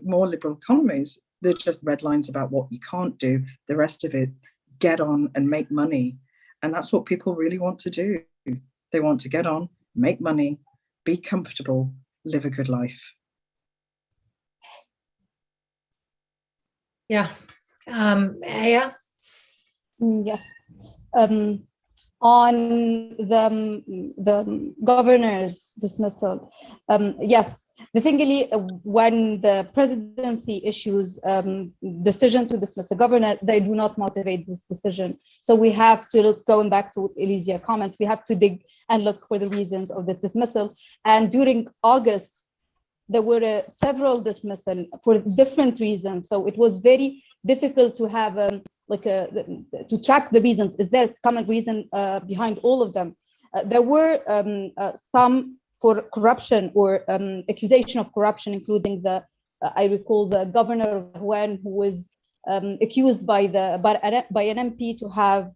more liberal economies, they're just red lines about what you can't do. The rest of it, get on and make money. And that's what people really want to do. They want to get on, make money, be comfortable, live a good life. Yeah. Eya? Yes. On the governor's dismissal, yes. The thing is, when the presidency issues decision to dismiss the governor, they do not motivate this decision. So we have to look, going back to Elizia's comment, we have to dig and look for the reasons of the dismissal. And during August, there were several dismissals for different reasons. So it was very difficult to have to track the reasons. Is there a common reason behind all of them? There were some for corruption or accusation of corruption, including I recall the governor of Houan, who was accused by an MP to have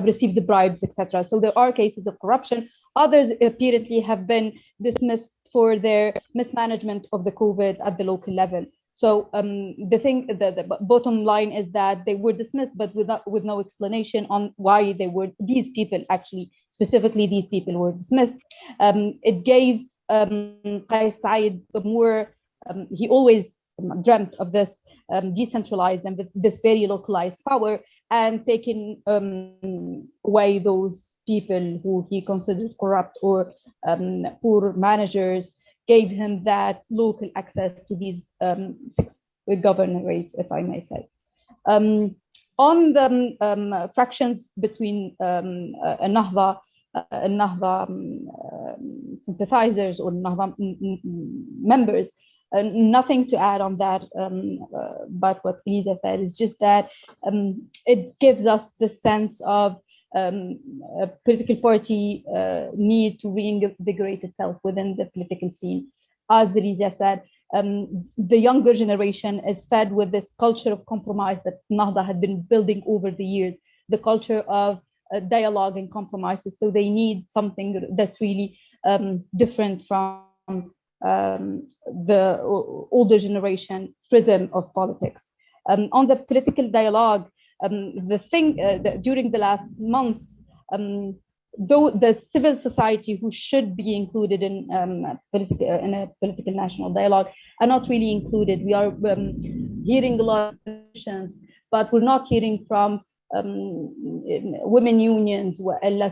received the bribes, etc. So there are cases of corruption. Others apparently have been dismissed for their mismanagement of the COVID at the local level. So the bottom line is that they were dismissed, but with no explanation on why specifically these people were dismissed. It gave Qais Said more, he always dreamt of this decentralized and this very localized power, and taking away those people who he considered corrupt or poor managers, gave him that local access to these 6 governorates, if I may say. On the fractions between Nahda sympathizers or Nahda members, nothing to add on that, but what Elizia said is just that it gives us the sense of a political party need to reinvigorate itself within the political scene. As Elizia said, the younger generation is fed with this culture of compromise that Nahda had been building over the years, the culture of dialogue and compromises. So they need something that's really different from the older generation prism of politics. On the political dialogue, the thing during the last months, though the civil society who should be included in a political national dialogue are not really included. We are hearing a lot of positions, but we're not hearing from women unions,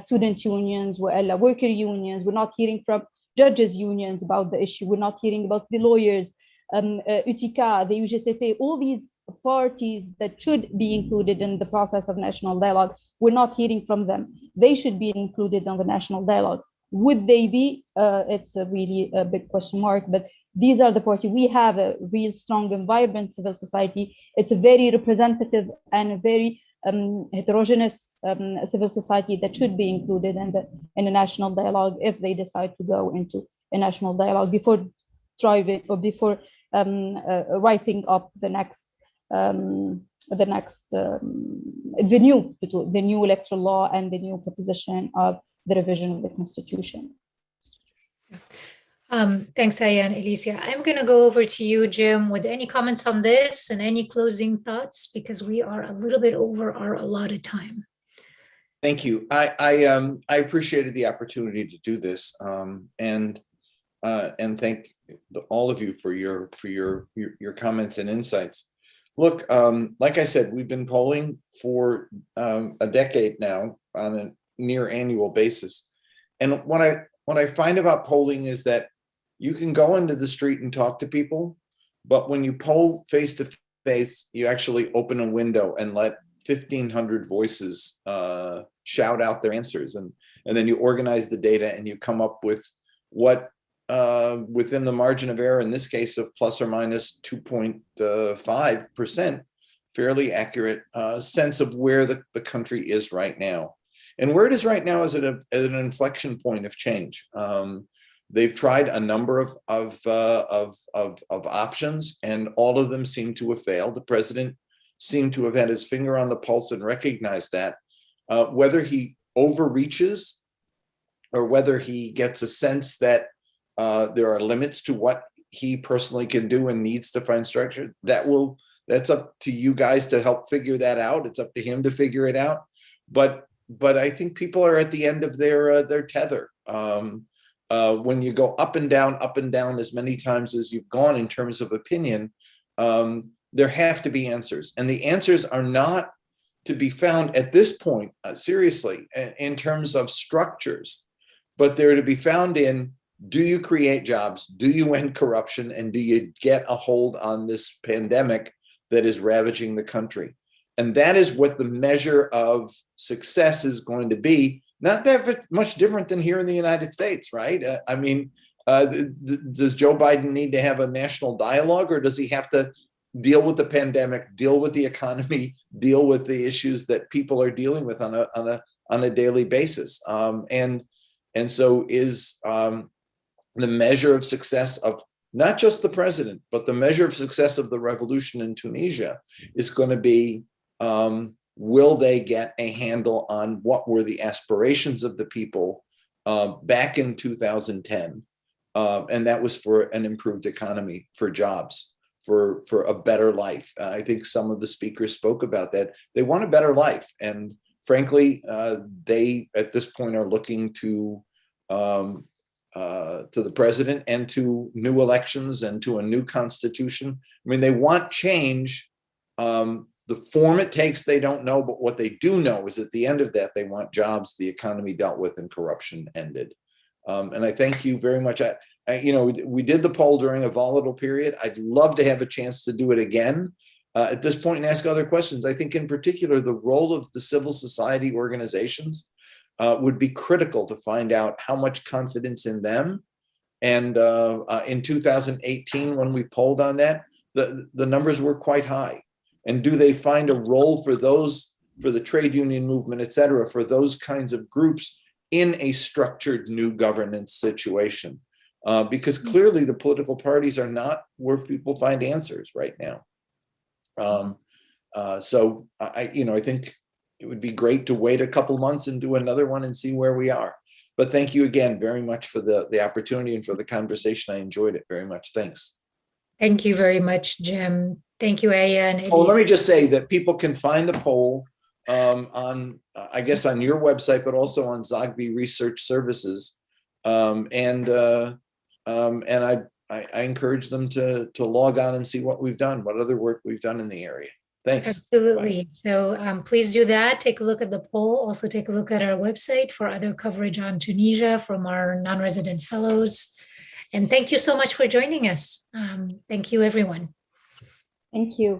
student unions, worker unions. We're not hearing from judges unions about the issue. We're not hearing about the lawyers, UTK, the UGTT, all these parties that should be included in the process of national dialogue. We're not hearing from them. They should be included on the national dialogue. Would they be? It's a really big question mark, but these are the parties. We have a real strong and vibrant civil society. It's a very representative and a very heterogeneous civil society that should be included in the national dialogue if they decide to go into a national dialogue before driving or before writing up the new electoral law and the new proposition of the revision of the constitution. Thanks, Eya and Elizia. I'm going to go over to you, Jim, with any comments on this and any closing thoughts, because we are a little bit over our allotted time. Thank you. I appreciated the opportunity to do this, and thank all of you for your comments and insights. Look, like I said, we've been polling for a decade now on a near annual basis, and what I find about polling is that you can go into the street and talk to people, but when you poll face to face, you actually open a window and let 1,500 voices shout out their answers, and then you organize the data and you come up with what within the margin of error, in this case of plus or minus 2.5%, fairly accurate sense of where the country is right now. And where it is right now is at an inflection point of change. They've tried a number of options, and all of them seem to have failed. The president seemed to have had his finger on the pulse and recognized that. Whether he overreaches or whether he gets a sense that there are limits to what he personally can do and needs to find structure, that's up to you guys to help figure that out. It's up to him to figure it out. But I think people are at the end of their tether. When you go up and down as many times as you've gone in terms of opinion, there have to be answers. And the answers are not to be found at this point, seriously, in terms of structures, but they're to be found in, do you create jobs? Do you end corruption? And do you get a hold on this pandemic that is ravaging the country? And that is what the measure of success is going to be. Not that much different than here in the United States, right? Does Joe Biden need to have a national dialogue, or does he have to deal with the pandemic, deal with the economy, deal with the issues that people are dealing with on a daily basis? And so is the measure of success of not just the president, but the measure of success of the revolution in Tunisia is going to be, will they get a handle on what were the aspirations of the people back in 2010? And that was for an improved economy, for jobs, for a better life. I think some of the speakers spoke about that. They want a better life. And frankly, they at this point are looking to the president and to new elections and to a new constitution. I mean, they want change. The form it takes, they don't know, but what they do know is at the end of that, they want jobs, the economy dealt with, and corruption ended. And I thank you very much. We did the poll during a volatile period. I'd love to have a chance to do it again at this point and ask other questions. I think in particular, the role of the civil society organizations would be critical to find out how much confidence in them. And in 2018, when we polled on that, the numbers were quite high. And do they find a role for those, for the trade union movement, et cetera, for those kinds of groups in a structured new governance situation? Because clearly the political parties are not where people find answers right now. So I think it would be great to wait a couple months and do another one and see where we are. But thank you again very much for the opportunity and for the conversation. I enjoyed it very much. Thanks. Thank you very much, Jim. Thank you, Eya and Elizia. Oh, let me just say that people can find the poll on, I guess, on your website, but also on Zogby Research Services. And I encourage them to log on and see what we've done, what other work we've done in the area. Thanks. Absolutely. Bye. So please do that. Take a look at the poll. Also take a look at our website for other coverage on Tunisia from our non-resident fellows. And thank you so much for joining us. Thank you, everyone. Thank you.